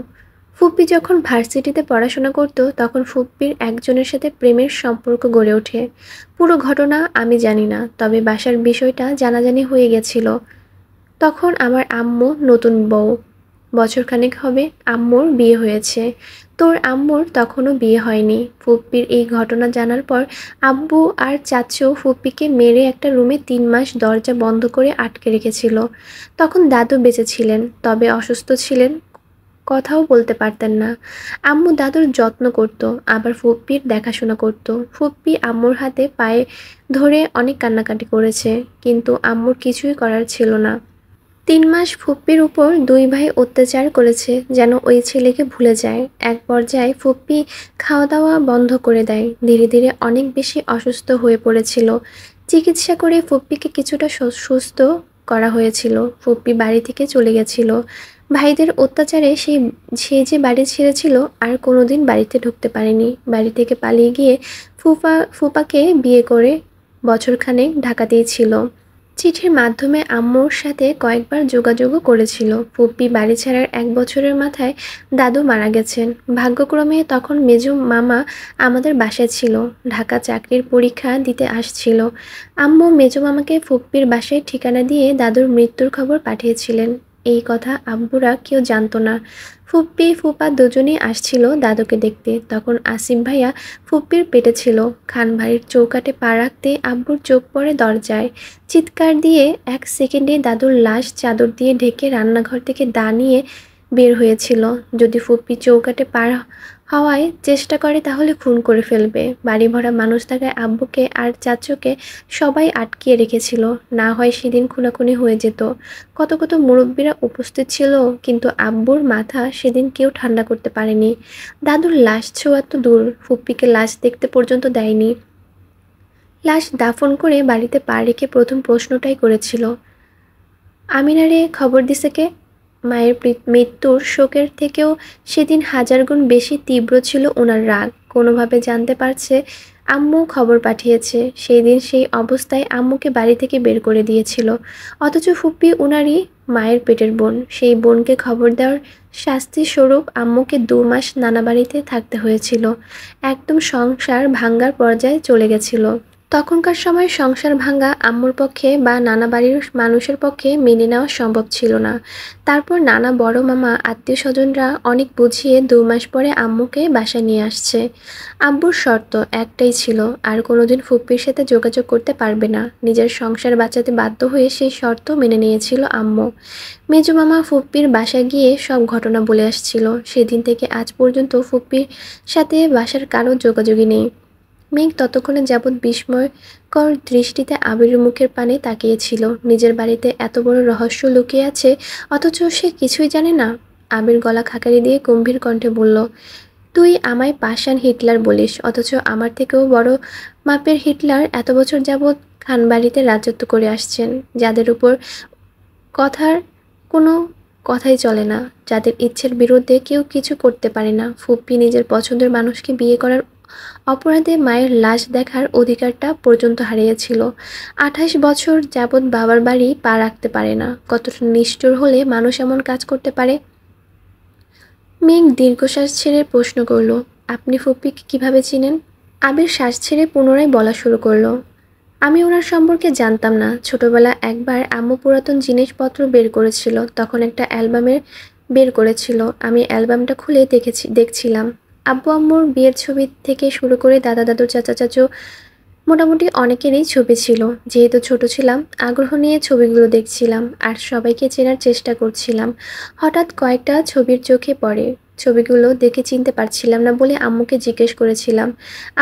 ফুপ্পি যখন ভার্সিটিতে পড়াশোনা করত তখন ফুপ্পির একজনের সাথে প্রেমের সম্পর্ক গড়ে ওঠে। পুরো ঘটনা আমি জানি না, তবে বাসার বিষয়টা জানাজানি হয়ে গেছিল। তখন আমার আম্মু নতুন বউ। বছরখানেক হবে আম্মুর বিয়ে হয়েছে। তোর আম্মুর তখনও বিয়ে হয়নি। ফুপ্পির এই ঘটনা জানার পর আব্বু আর চাচু ফুপ্পিকে মেরে একটা রুমে 3 মাস দরজা বন্ধ করে আটকে রেখেছিল। তখন দাদু বেঁচে ছিলেন, তবে অসুস্থ ছিলেন, কথাও বলতে পারতেন না। আম্মু দাদুর যত্ন করত, আবার ফুপ্পির দেখাশোনা করত। ফুপ্পি আম্মুর হাতে পায়ে ধরে অনেক কান্নাকাটি করেছে, কিন্তু আম্মুর কিছুই করার ছিল না। 3 মাস ফুপ্পির উপর দুই ভাই অত্যাচার করেছে যেন ওই ছেলেকে ভুলে যায়। এক পর্যায়ে ফুপ্পি খাওয়া দাওয়া বন্ধ করে দেয়। ধীরে ধীরে অনেক বেশি অসুস্থ হয়ে পড়েছিল। চিকিৎসা করে ফুপ্পিকে কিছুটা সুস্থ করা হয়েছিল। ফুপ্পি বাড়ি থেকে চলে গেছিল। ভাইদের অত্যাচারে সে যে বাড়ি ছেড়েছিল আর কোনোদিন বাড়িতে ঢুকতে পারেনি। বাড়ি থেকে পালিয়ে গিয়ে ফুপাকে বিয়ে করে বছরখানেক ঢাকাতেই ছিল। চিঠির মাধ্যমে আম্মুর সাথে কয়েকবার যোগাযোগও করেছিল। ফুপ্পি বাড়ি ছাড়ার 1 বছরের মাথায় দাদু মারা গেছেন। ভাগ্যক্রমে তখন মেজো মামা আমাদের বাসায় ছিল, ঢাকা চাকরির পরীক্ষা দিতে আসছিল। আম্মু মেজো মামাকে ফুপ্পির বাসায় ঠিকানা দিয়ে দাদুর মৃত্যুর খবর পাঠিয়েছিলেন। এই কথা আব্বুরা কেউ জানতো না। ফুপ্পি ফুপা দুজনেই আসছিল দাদুকে দেখতে। তখন আসিফ ভাইয়া ফুপ্পির পেটে ছিল। খানবাড়ির চৌকাঠে পা রাখতে আব্বুর চোখ পড়ে দরজায়। চিৎকার দিয়ে 1 সেকেন্ডে দাদুর লাশ চাদর দিয়ে ঢেকে রান্নাঘর থেকে দা নিয়ে বের হয়েছিল। যদি ফুপ্পি চৌকাঠে পার হওয়ায় চেষ্টা করে তাহলে খুন করে ফেলবে। বাড়ি ভরা মানুষ থাকায় আব্বুকে আর চাচুকে সবাই আটকিয়ে রেখেছিল, না হয় সেদিন খুনাখুনি হয়ে যেত। কত কত মুরব্বীরা উপস্থিত ছিল, কিন্তু আব্বুর মাথা সেদিন কেউ ঠান্ডা করতে পারেনি। দাদুর লাশ ছোঁয়া তো দূর, ফুপ্পিকে লাশ দেখতে পর্যন্ত দেয়নি। লাশ দাফন করে বাড়িতে পা রেখে প্রথম প্রশ্নটাই করেছিল, আমিনারে খবর দিছে কে? মায়ের মৃত্যুর শোকের থেকেও সেদিন 1000 গুণ বেশি তীব্র ছিল ওনার রাগ। কোনোভাবে জানতে পারছে আম্মু খবর পাঠিয়েছে। সেই দিন সেই অবস্থায় আম্মুকে বাড়ি থেকে বের করে দিয়েছিল। অথচ ফুপ্পি ওনারই মায়ের পেটের বোন। সেই বোনকে খবর দেওয়ার শাস্তি স্বরূপ আম্মুকে 2 মাস নানা বাড়িতে থাকতে হয়েছিল। একদম সংসার ভাঙ্গার পর্যায়ে চলে গেছিল। তখনকার সময় সংসার ভাঙা আম্মুর পক্ষে বা নানা বাড়ির মানুষের পক্ষে মেনে নেওয়া সম্ভব ছিল না। তারপর নানা বড় মামা আত্মীয় স্বজনরা অনেক বুঝিয়ে 2 মাস পরে আম্মুকে বাসায় নিয়ে আসছে। আব্বুর শর্ত একটাই ছিল, আর কোনোদিন ফুপ্পির সাথে যোগাযোগ করতে পারবে না। নিজের সংসার বাঁচাতে বাধ্য হয়ে সেই শর্ত মেনে নিয়েছিল আম্মু। মেজো মামা ফুপ্পির বাসায় গিয়ে সব ঘটনা বলে আসছিল। সেদিন থেকে আজ পর্যন্ত ফুপ্পির সাথে বাসার কারো যোগাযোগই নেই। মেঘ ততক্ষণে যাবৎ বিস্ময়কর দৃষ্টিতে আবিরের মুখের পানে তাকিয়েছিল। নিজের বাড়িতে এত বড় রহস্য লুকিয়ে আছে, অথচ সে কিছুই জানে না। আবির গলা খাকারি দিয়ে গম্ভীর কণ্ঠে বলল, তুই আমায় পাষাণ হিটলার বলিস, অথচ আমার থেকেও বড় মাপের হিটলার এত বছর যাবৎ খানবাড়িতে রাজত্ব করে আসছেন, যাদের উপর কথার কোনো কথাই চলে না, যাদের ইচ্ছের বিরুদ্ধে কেউ কিছু করতে পারে না। ফুপ্পি নিজের পছন্দের মানুষকে বিয়ে করার অপরাধে মায়ের লাশ দেখার অধিকারটা পর্যন্ত হারিয়েছিল। 28 বছর যাবৎ বাবার বাড়ি পা রাখতে পারে না। কতটা নিষ্ঠুর হলে মানুষ এমন কাজ করতে পারে? মেঘ দীর্ঘশ্বাস ছেড়ে প্রশ্ন করল, আপনি ফুপ্পিকে কিভাবে চিনেন? আবির শ্বাস ছেড়ে পুনরায় বলা শুরু করলো, আমি ওনার সম্পর্কে জানতাম না। ছোটবেলা একবার আম্মু পুরাতন জিনিসপত্র বের করেছিল, তখন একটা অ্যালবামের বের করেছিল। আমি অ্যালবামটা খুলে দেখছিলাম। আব্বু আম্মুর বিয়ের ছবি থেকে শুরু করে দাদা দাদু চাচা চাচু মোটামুটি অনেকেরই ছবি ছিল। যেহেতু ছোট ছিলাম, আগ্রহ নিয়ে ছবিগুলো দেখছিলাম আর সবাইকে চেনার চেষ্টা করছিলাম। হঠাৎ কয়েকটা ছবির চোখে পড়ে। ছবিগুলো দেখে চিনতে পারছিলাম না বলে আম্মুকে জিজ্ঞেস করেছিলাম।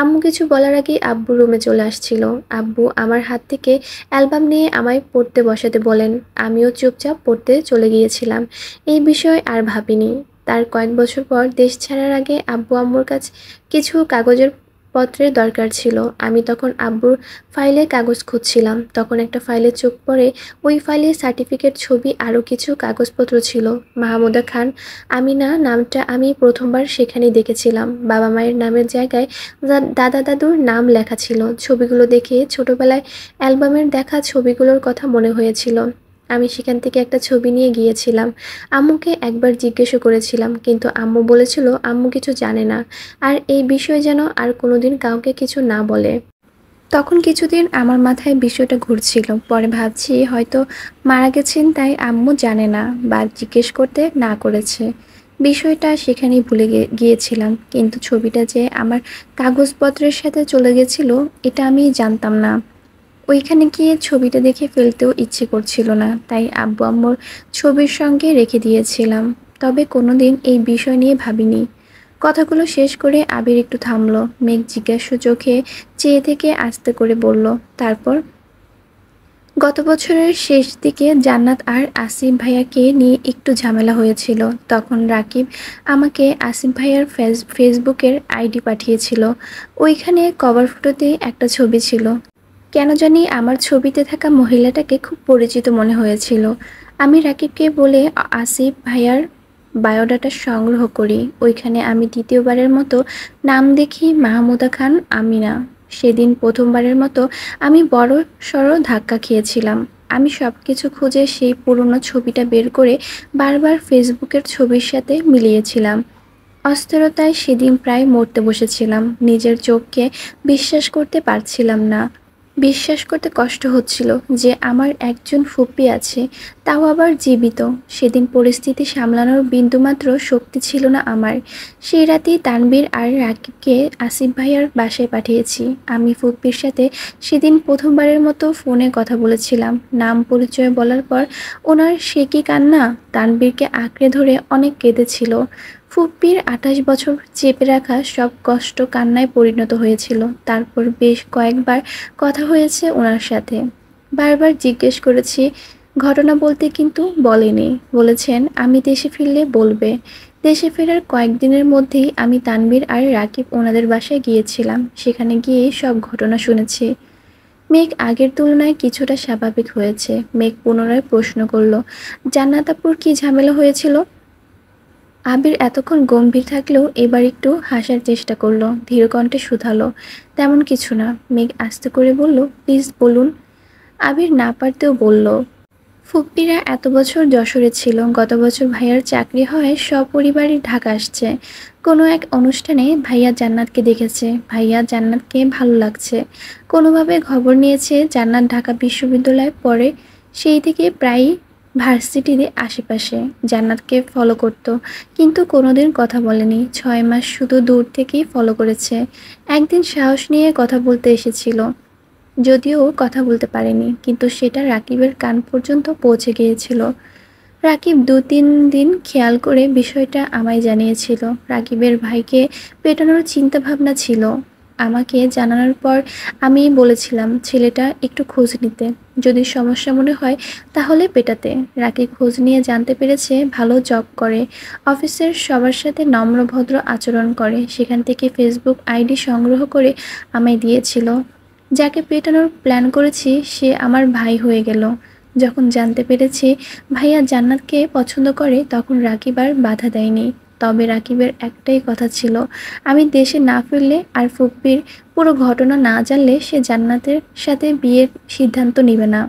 আম্মু কিছু বলার আগেই আব্বু রুমে চলে আসছিল। আব্বু আমার হাত থেকে অ্যালবাম নিয়ে আমায় পড়তে বসাতে বলেন। আমিও চুপচাপ পড়তে চলে গিয়েছিলাম। এই বিষয়ে আর ভাবিনি। তার কয়েক বছর পর দেশ ছাড়ার আগে আব্বু আম্মুর কাছে কিছু কাগজের পত্রের দরকার ছিল। আমি তখন আব্বুর ফাইলে কাগজ খুঁজছিলাম। তখন একটা ফাইলে চোখ পড়ে। ওই ফাইলে সার্টিফিকেট, ছবি আরও কিছু কাগজপত্র ছিল। মাহমুদা খান আমিনা নামটা আমি প্রথমবার সেখানেই দেখেছিলাম। বাবা মায়ের নামের জায়গায় দাদা দাদুর নাম লেখা ছিল। ছবিগুলো দেখে ছোটবেলায় অ্যালবামের দেখা ছবিগুলোর কথা মনে হয়েছিল। আমি সেখান থেকে একটা ছবি নিয়ে গিয়েছিলাম। আম্মুকে একবার জিজ্ঞেসও করেছিলাম, কিন্তু আম্মু বলেছিল আম্মু কিছু জানে না, আর এই বিষয়ে যেন আর কোনোদিন কাউকে কিছু না বলে। তখন কিছুদিন আমার মাথায় বিষয়টা ঘুরছিল। পরে ভাবছি হয়তো মারা গেছেন তাই আম্মু জানে না বা জিজ্ঞেস করতে না করেছে। বিষয়টা সেখানেই ভুলে গিয়েছিলাম। কিন্তু ছবিটা যে আমার কাগজপত্রের সাথে চলে গেছিল এটা আমি জানতাম না। ওইখানে গিয়ে ছবিটা দেখে ফেলতেও ইচ্ছে করছিল না, তাই আব্বু আম্মুর ছবির সঙ্গে রেখে দিয়েছিলাম। তবে কোনোদিন এই বিষয় নিয়ে ভাবিনি। কথাগুলো শেষ করে আবির একটু থামলো। মেঘ জিজ্ঞাসু চোখে চেয়ে থেকে আস্তে করে বলল, তারপর? গত বছরের শেষ দিকে জান্নাত আর আসিফ ভাইয়াকে নিয়ে একটু ঝামেলা হয়েছিল। তখন রাকিব আমাকে আসিফ ভাইয়ার ফেসবুকের আইডি পাঠিয়েছিল। ওইখানে কভার ফটোতে একটা ছবি ছিল। কেন জানি আমার ছবিতে থাকা মহিলাটাকে খুব পরিচিত মনে হয়েছিল। আমি রাকিবকে বলে আসিফ ভাইয়ার বায়োডাটা সংগ্রহ করি। ওইখানে আমি দ্বিতীয়বারের মতো নাম দেখি মাহমুদা খান আমিনা। সেদিন প্রথমবারের মতো আমি বড় সড় ধাক্কা খেয়েছিলাম। আমি সব কিছু খুঁজে সেই পুরনো ছবিটা বের করে বারবার ফেসবুকের ছবির সাথে মিলিয়েছিলাম। অস্থিরতায় সেদিন প্রায় মরতে বসেছিলাম। নিজের চোখকে বিশ্বাস করতে পারছিলাম না। বিশ্বাস করতে কষ্ট হচ্ছিল যে আমার একজন ফুপি আছে, তাও আবার জীবিত। সেদিন পরিস্থিতি সামলানোর বিন্দুমাত্র শক্তি ছিল না আমার। সেই রাতেই তানবীর আর রাকিবকে আসিফ ভাইয়ার বাসায় পাঠিয়েছি। আমি ফুপির সাথে সেদিন প্রথমবারের মতো ফোনে কথা বলেছিলাম। নাম পরিচয় বলার পর ওনার সে কি কান্না! তানবীরকে আঁকড়ে ধরে অনেক কেঁদেছিল। ফুপ্পির ২৮ বছর চেপে রাখা সব কষ্ট কান্নায় পরিণত হয়েছিল। তারপর বেশ কয়েকবার কথা হয়েছে ওনার সাথে। বারবার জিজ্ঞেস করেছি ঘটনা বলতে, কিন্তু বলেনি। বলেছেন আমি দেশে ফিরলে বলবে। দেশে ফেরার কয়েকদিনের মধ্যেই আমি তানবীর আর রাকিব ওনাদের বাসায় গিয়েছিলাম। সেখানে গিয়ে সব ঘটনা শুনেছি। মেঘ আগের তুলনায় কিছুটা স্বাভাবিক হয়েছে। মেঘ পুনরায় প্রশ্ন করল, জান্নাত আপুর কি ঝামেলা হয়েছিল? আবির এতক্ষণ গম্ভীর থাকলেও এবার একটু হাসার চেষ্টা করলো। ধীর কণ্ঠে শুধালো, তেমন কিছু না। মেঘ আস্তে করে বলল, প্লিজ বলুন। আবির না পারতেও বলল, ফুপ্পিরা এত বছর যশোরে ছিল। গত বছর ভাইয়ার চাকরি হয় সপরিবারে ঢাকা আসছে। কোনো এক অনুষ্ঠানে ভাইয়া জান্নাতকে দেখেছে। ভাইয়া জান্নাতকে ভালো লাগছে। কোনোভাবে খবর নিয়েছে জান্নাত ঢাকা বিশ্ববিদ্যালয়ে পড়ে। সেই থেকে প্রায়ই ভার্সিটির আশেপাশে জান্নাতকে ফলো করতো, কিন্তু কোনোদিন কথা বলেনি। ৬ মাস শুধু দূর থেকেই ফলো করেছে। একদিন সাহস নিয়ে কথা বলতে এসেছিল, যদিও কথা বলতে পারেনি, কিন্তু সেটা রাকিবের কান পর্যন্ত পৌঁছে গিয়েছিল। রাকিব ২-৩ দিন খেয়াল করে বিষয়টা আমায় জানিয়েছিল। রাকিবের ভাইকে পেটানোর চিন্তা ভাবনা ছিল। আমাকে জানানোর পর আমি বলেছিলাম ছেলেটা একটু খোঁজ নিতে, যদি সমস্যা মনে হয় তাহলে পেটাতে। রাকিব খোঁজ নিয়ে জানতে পেরেছে ভালো জব করে, অফিসের সবার সাথে নম্র ভদ্র আচরণ করে। সেখান থেকে ফেসবুক আইডি সংগ্রহ করে আমায় দিয়েছিল। যাকে পেটানোর প্ল্যান করেছি সে আমার ভাই হয়ে গেল। যখন জানতে পেরেছি ভাইয়া জান্নাতকে পছন্দ করে, তখন রাকিব আর বাধা দেয়নি। তবে রাকিবের একটাই কথা ছিল, আমি দেশে না ফিরলে আর ফুপ্পির পুরো ঘটনা না জানলে সে জান্নাতের সাথে বিয়ের সিদ্ধান্ত নেবে না।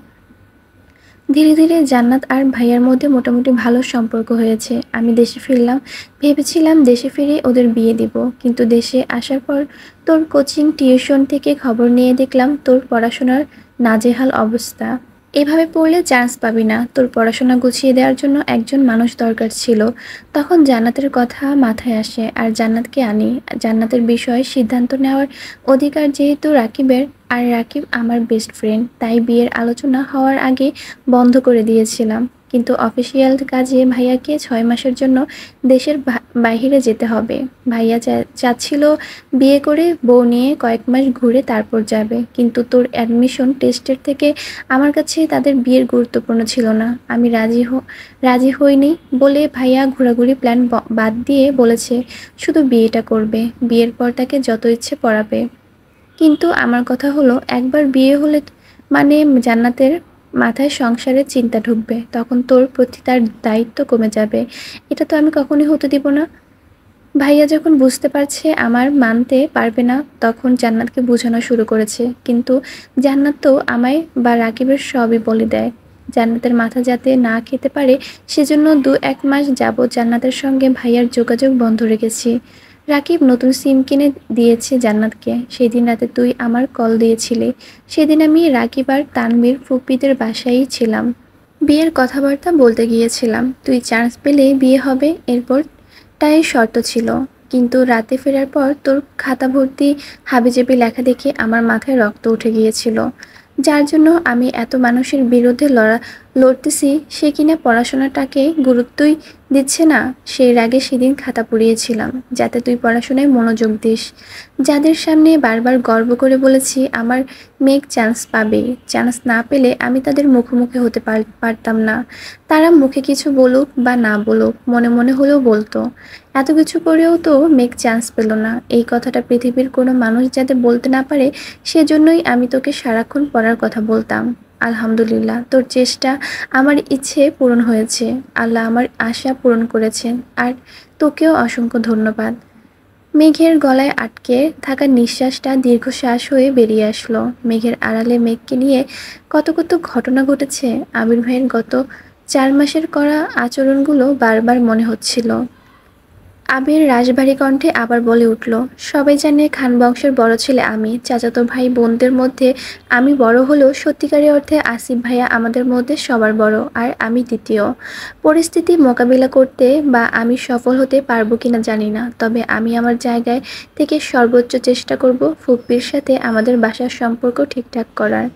ধীরে ধীরে জান্নাত আর ভাইয়ার মধ্যে মোটামুটি ভালো সম্পর্ক হয়েছে। আমি দেশে ফিরলাম, ভেবেছিলাম দেশে ফিরে ওদের বিয়ে দিব, কিন্তু দেশে আসার পর তোর কোচিং টিউশন থেকে খবর নিয়ে দেখলাম তোর পড়াশোনার নাজেহাল অবস্থা। এভাবে পড়লে চান্স পাবি না। তোর পড়াশোনা গুছিয়ে দেওয়ার জন্য একজন মানুষ দরকার ছিল। তখন জান্নাতের কথা মাথায় আসে আর জান্নাতকে আনি। জান্নাতের বিষয়ে সিদ্ধান্ত নেওয়ার অধিকার যেহেতু রাকিবের, আর রাকিব আমার বেস্ট ফ্রেন্ড, তাই বিয়ের আলোচনা হওয়ার আগে বন্ধ করে দিয়েছিলাম। কিন্তু অফিসিয়াল কাজে ভাইয়াকে 6 মাসের জন্য দেশের বাইরে যেতে হবে। ভাইয়া চাচ্ছিল বিয়ে করে বউ নিয়ে কয়েক মাস ঘুরে তারপর যাবে, কিন্তু তোর অ্যাডমিশন টেস্টের থেকে আমার কাছে তাদের বিয়ের গুরুত্বপূর্ণ ছিল না। আমি রাজি হইনি বলে ভাইয়া ঘোরাঘুরি প্ল্যান বাদ দিয়ে বলেছে শুধু বিয়েটা করবে, বিয়ের পর তাকে যত ইচ্ছে পড়াবে। কিন্তু আমার কথা হলো, একবার বিয়ে হলে মানে জান্নাতের মাথায় সংসারের চিন্তা ঢুকবে, তখন তোর প্রতি তার দায়িত্ব কমে যাবে। এটা তো আমি কখনোই হতে দিব না। ভাইয়া যখন বুঝতে পারছে আমার মানতে পারবে না, তখন জান্নাতকে বোঝানো শুরু করেছে। কিন্তু জান্নাত তো আমায় বা রাকিবের সবই বলে দেয়। জান্নাতের মাথা যাতে না খেতে পারে সেজন্য 1 মাস যাবৎ জান্নাতের সঙ্গে ভাইয়ার যোগাযোগ বন্ধ রেখেছি। রাকিব নতুন সিম কিনে দিয়েছে জান্নাতকে। সেদিন রাতে তুই আমার কল দিয়েছিলি। সেদিন আমি রাকিব আর তানভীর ফুপ্পিদের বাসায়ই ছিলাম। বিয়ের কথাবার্তা বলতে গিয়েছিলাম। তুই চান্স পেলেই বিয়ে হবে, এরপর টাই শর্ত ছিল। কিন্তু রাতে ফেরার পর তোর খাতা ভর্তি হাবিজাবি লেখা দেখে আমার মাথায় রক্ত উঠে গিয়েছিল। যার জন্য আমি এত মানুষের বিরুদ্ধে লড়তেছি, সে কিনা পড়াশোনাটাকে গুরুত্বই দিচ্ছে না। সেই রাগে সেদিন খাতা পুড়িয়েছিলাম যাতে তুই পড়াশোনায় মনোযোগ দিস। যাদের সামনে বারবার গর্ব করে বলেছি আমার মেয়ে চান্স পাবে, চান্স না পেলে আমি তাদের মুখোমুখি হতে পারতাম না। তারা মুখে কিছু বলুক বা না বলুক, মনে মনে হলেও বলতো। এত কিছু করেও তো মেঘ চান্স পেল না, এই কথাটা পৃথিবীর কোনো মানুষ যাতে বলতে না পারে, সেজন্যই আমি তোকে সারাক্ষণ পড়ার কথা বলতাম। আলহামদুলিল্লাহ, তোর চেষ্টা আমার ইচ্ছে পূরণ হয়েছে। আল্লাহ আমার আশা পূরণ করেছেন, আর তোকেও অসংখ্য ধন্যবাদ। মেঘের গলায় আটকে থাকা নিঃশ্বাসটা দীর্ঘশ্বাস হয়ে বেরিয়ে আসলো। মেঘের আড়ালে মেঘকে নিয়ে কত কত ঘটনা ঘটেছে। আবির ভাইয়ের গত 4 মাসের করা আচরণগুলো বারবার মনে হচ্ছিল। আবির রাশভারী কণ্ঠে আবার বলে উঠল, সবাই জানে খান বংশের বড় ছেলে আমি। চাচাতো ভাই বোনদের মধ্যে আমি বড় হলেও সত্যিকারের অর্থে আসিফ ভাইয়া আমাদের মধ্যে সবার বড়, আর আমি দ্বিতীয়। পরিস্থিতি মোকাবিলা করতে বা আমি সফল হতে পারবো কিনা জানি না, তবে আমি আমার জায়গায় থেকে সর্বোচ্চ চেষ্টা করব ফুপ্পির সাথে আমাদের বাসার সম্পর্ক ঠিকঠাক করার।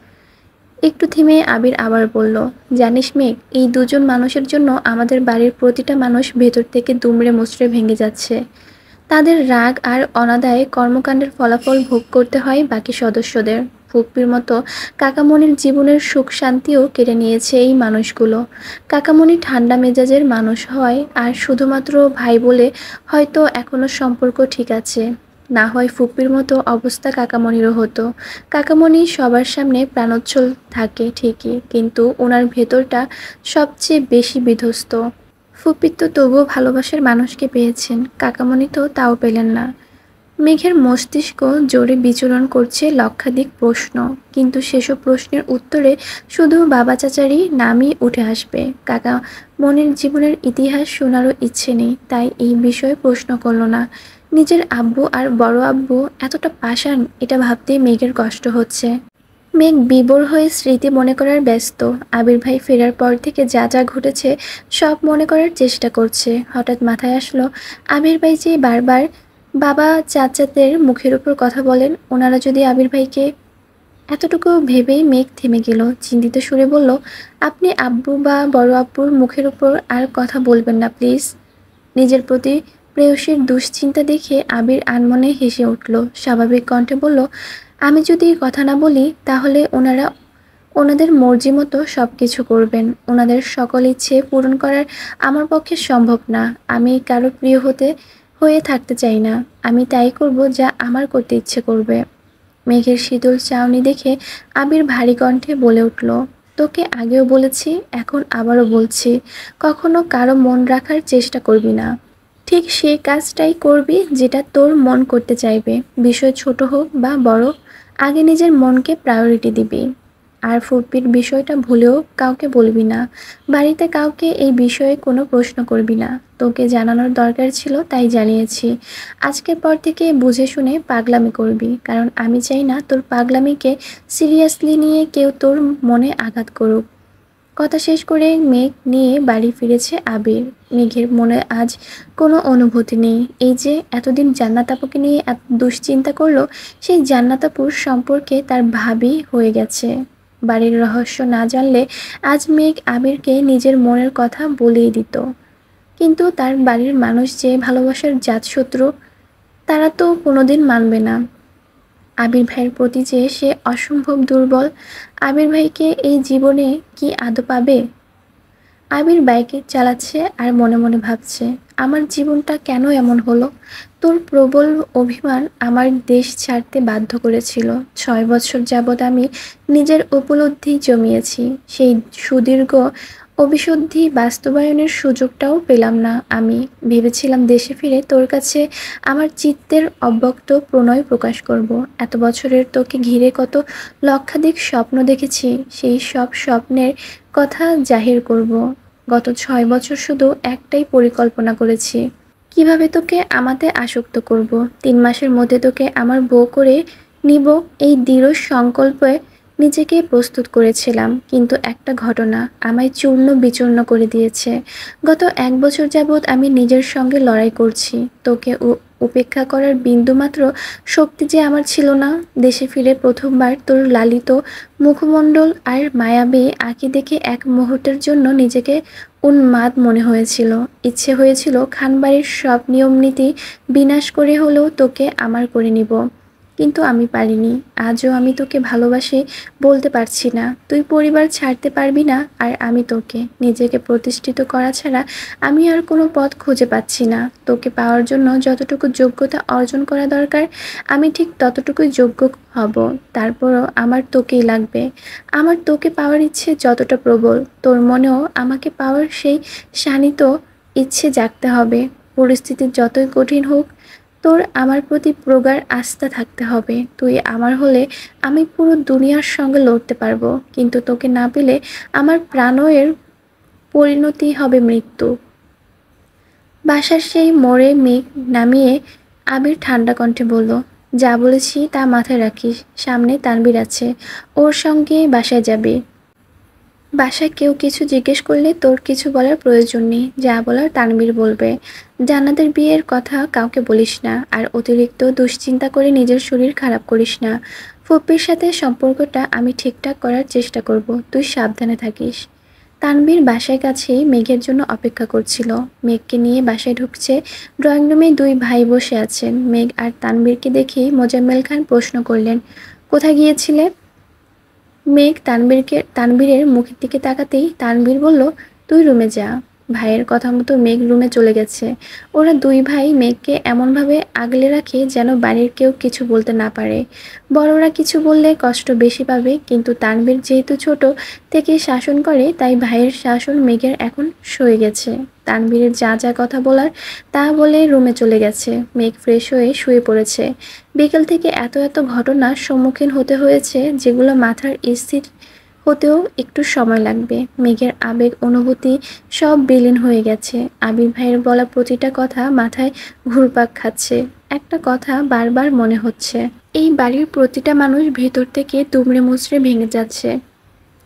একটু থেমে আবির আবার বলল, জানিস মেঘ, এই দুজন মানুষের জন্য আমাদের বাড়ির প্রতিটা মানুষ ভেতর থেকে দুমড়ে মুচড়ে ভেঙে যাচ্ছে। তাদের রাগ আর অনাদায়ে কর্মকাণ্ডের ফলাফল ভোগ করতে হয় বাকি সদস্যদের। ফুপ্পির মতো কাকামণির জীবনের সুখ শান্তিও কেড়ে নিয়েছে এই মানুষগুলো। কাকামণি ঠান্ডা মেজাজের মানুষ হয়, আর শুধুমাত্র ভাই বলে হয়তো এখনো সম্পর্ক ঠিক আছে। না হয় ফুপ্পির মতো অবস্থা কাকামণিরও হতো। কাকামণি সবার সামনে প্রাণোচ্ছল থাকে ঠিকই, কিন্তু ওনার ভেতরটা সবচেয়ে বেশি বিধ্বস্ত। ফুপিত তো তবুও ভালোবাসার মানুষকে পেয়েছেন, কাকামণি তো তাও পেলেন না। মেঘের মস্তিষ্ক জোরে বিচরণ করছে লক্ষাধিক প্রশ্ন, কিন্তু সেসব প্রশ্নের উত্তরে শুধু বাবা চাচারই নামই উঠে আসবে। কাকামণির জীবনের ইতিহাস শোনারও ইচ্ছে নেই, তাই এই বিষয়ে প্রশ্ন করল না। নিজের আব্বু আর বড় আব্বু এতটা পাষাণ, এটা ভাবতেই মেঘের কষ্ট হচ্ছে। মেঘ বিভোর হয়ে স্মৃতি মনে করার ব্যস্ত। আবির ভাই ফেরার পর থেকে যা যা ঘটেছে সব মনে করার চেষ্টা করছে। হঠাৎ মাথায় আসলো, আবির ভাই যে বারবার বাবা চাচাদের মুখের উপর কথা বলেন, ওনারা যদি আবির ভাইকে। এতটুকু ভেবেই মেঘ থেমে গেল। চিন্তিত সুরে বলল, আপনি আব্বু বা বড় আব্বুর মুখের উপর আর কথা বলবেন না প্লিজ। নিজের প্রতি প্রেয়সীর দুশ্চিন্তা দেখে আবির আনমনে হেসে উঠল। স্বাভাবিক কণ্ঠে বলল, আমি যদি কথা না বলি তাহলে ওনারা ওনাদের মর্জি মতো সব কিছু করবেন। ওনাদের সকল ইচ্ছে পূরণ করার আমার পক্ষে সম্ভব না। আমি কারো প্রিয় হয়ে থাকতে চাই না। আমি তাই করব যা আমার করতে ইচ্ছে করবে। মেঘের শীতল চাউনি দেখে আবির ভারী কণ্ঠে বলে উঠল, তোকে আগেও বলেছি, এখন আবারও বলছি, কখনো কারো মন রাখার চেষ্টা করবি না। ঠিক সেই কাজটাই করবি যেটা তোর মন করতে চাইবে। বিষয় ছোট হোক বা বড়, আগে নিজের মনকে প্রায়োরিটি দিবি। আর ফুপির বিষয়টা ভুলেও কাউকে বলবি না। বাড়িতে কাউকে এই বিষয়ে কোনো প্রশ্ন করবি না। তোকে জানানোর দরকার ছিল তাই জানিয়েছি। আজকের পর থেকে বুঝে শুনে পাগলামি করবি, কারণ আমি চাই না তোর পাগলামিকে সিরিয়াসলি নিয়ে কেউ তোর মনে আঘাত করুক। কথা শেষ করে মেঘ নিয়ে বাড়ি ফিরেছে আবির। মেঘের মনে আজ কোনো অনুভূতি নেই। এই যে এতদিন জান্নাত আপুকে নিয়ে এত দুশ্চিন্তা করলো, সেই জান্নাত আপুর সম্পর্কে তার ভাবি হয়ে গেছে। বাড়ির রহস্য না জানলে আজ মেঘ আবিরকে নিজের মনের কথা বলেই দিত। কিন্তু তার বাড়ির মানুষ যে ভালোবাসার জাতশত্রু, তারা তো কোনোদিন মানবে না। আবির ভাইয়ের প্রতি যে সে অসম্ভব দুর্বল। আবির ভাইকে এই জীবনে কি আদৌ পাবে? আবির বাইকে চালাচ্ছে আর মনে মনে ভাবছে, আমার জীবনটা কেন এমন হলো? তোর প্রবল অভিমান আমার দেশ ছাড়তে বাধ্য করেছিল। 6 বছর যাবৎ আমি নিজের উপলব্ধি জমিয়েছি, সেই সুদীর্ঘ অভিশুদ্ধি বাস্তবায়নের সুযোগটাও পেলাম না। আমি ভেবেছিলাম দেশে ফিরে তোর কাছে আমার চিত্তের অব্যক্ত প্রণয় প্রকাশ করব। এত বছরের তোকে ঘিরে কত লক্ষাধিক স্বপ্ন দেখেছি, সেই সব স্বপ্নের কথা জাহির করব। গত 6 বছর শুধু একটাই পরিকল্পনা করেছি, কিভাবে তোকে আমাতে আসক্ত করব। 3 মাসের মধ্যে তোকে আমার বউ করে নিব, এই দৃঢ় সংকল্পে নিজেকে প্রস্তুত করেছিলাম। কিন্তু একটা ঘটনা আমায় চূর্ণ বিচূর্ণ করে দিয়েছে। গত 1 বছর যাবৎ আমি নিজের সঙ্গে লড়াই করছি। তোকে উপেক্ষা করার বিন্দুমাত্র শক্তি যে আমার ছিল না। দেশে ফিরে প্রথমবার তোর লালিত মুখমণ্ডল আর মায়াবী আঁকি দেখে এক মুহূর্তের জন্য নিজেকে উন্মাদ মনে হয়েছিল। ইচ্ছে হয়েছিল খানবাড়ির সব নিয়মনীতি বিনাশ করে হলেও তোকে আমার করে নিব, কিন্তু আমি পারিনি। আজও আমি তোকে ভালোবাসি বলতে পারছি না। তুই পরিবার ছাড়তে পারবি না, আর আমি তোকে নিজেকে প্রতিষ্ঠিত করা ছাড়া আমি আর কোনো পথ খুঁজে পাচ্ছি না। তোকে পাওয়ার জন্য যতটুকু যোগ্যতা অর্জন করা দরকার, আমি ঠিক ততটুকুই যোগ্য হব। তারপরও আমার তোকেই লাগবে। আমার তোকে পাওয়ার ইচ্ছে যতটা প্রবল, তোর মনেও আমাকে পাওয়ার সেই শানিত ইচ্ছে জাগতে হবে। পরিস্থিতি যতই কঠিন হোক, তোর আমার প্রতি প্রগাঢ় আস্থা থাকতে হবে। তুই আমার হলে আমি পুরো দুনিয়ার সঙ্গে লড়তে পারবো, কিন্তু তোকে না পেলে আমার প্রাণের পরিণতি হবে মৃত্যু। বাসার সেই মোড়ে মেঘ নামিয়ে আবির ঠান্ডা কণ্ঠে বলল, যা বলেছি তা মাথায় রাখিস। সামনে তানবীর আছে, ওর সঙ্গে বাসায় যাবি। বাসায় কেউ কিছু জিজ্ঞেস করলে তোর কিছু বলার প্রয়োজন নেই, যা বলার তানবীর বলবে। জান্নাতের বিয়ের কথা কাউকে বলিস না, আর অতিরিক্ত দুশ্চিন্তা করে নিজের শরীর খারাপ করিস না। ফুপ্পির সাথে সম্পর্কটা আমি ঠিকঠাক করার চেষ্টা করব, তুই সাবধানে থাকিস। তানবীর বাসায় কাছেই মেঘের জন্য অপেক্ষা করছিল। মেঘকে নিয়ে বাসায় ঢুকছে। ড্রয়িং রুমে দুই ভাই বসে আছেন। মেঘ আর তানবীরকে দেখেই মোজাম্মেল খান প্রশ্ন করলেন, কোথায় গিয়েছিলে? মেঘ তানবীরের মুখের দিকে তাকাতেই তানবীর বলল, তুই রুমে যা। ভাইয়ের কথা মতো মেঘ রুমে চলে গেছে। ওরা দুই ভাই মেঘকে এমনভাবে আগলে রাখে যেন বাড়ির কেউ কিছু বলতে না পারে। বড়রা কিছু বললে কষ্ট বেশি পাবে, কিন্তু তানবীর যেহেতু ছোট থেকে শাসন করে, তাই ভাইয়ের শাসন মেঘের এখন সয়ে গেছে। তানবীরের যা যা কথা বলার তা বলে রুমে চলে গেছে। মেঘ ফ্রেশ হয়ে শুয়ে পড়েছে। বিকেল থেকে এত এত ঘটনার সম্মুখীন হতে হয়েছে, যেগুলো মাথার স্থির হতেও একটু সময় লাগবে। মেঘের আবেগ অনুভূতি সব বিলীন হয়ে গেছে। আবির ভাইয়ের বলা প্রতিটা কথা মাথায় ঘুরপাক খাচ্ছে। একটা কথা বারবার মনে হচ্ছে, এই বাড়ির প্রতিটা মানুষ ভেতর থেকে দুমড়ে মুচড়ে ভেঙে যাচ্ছে।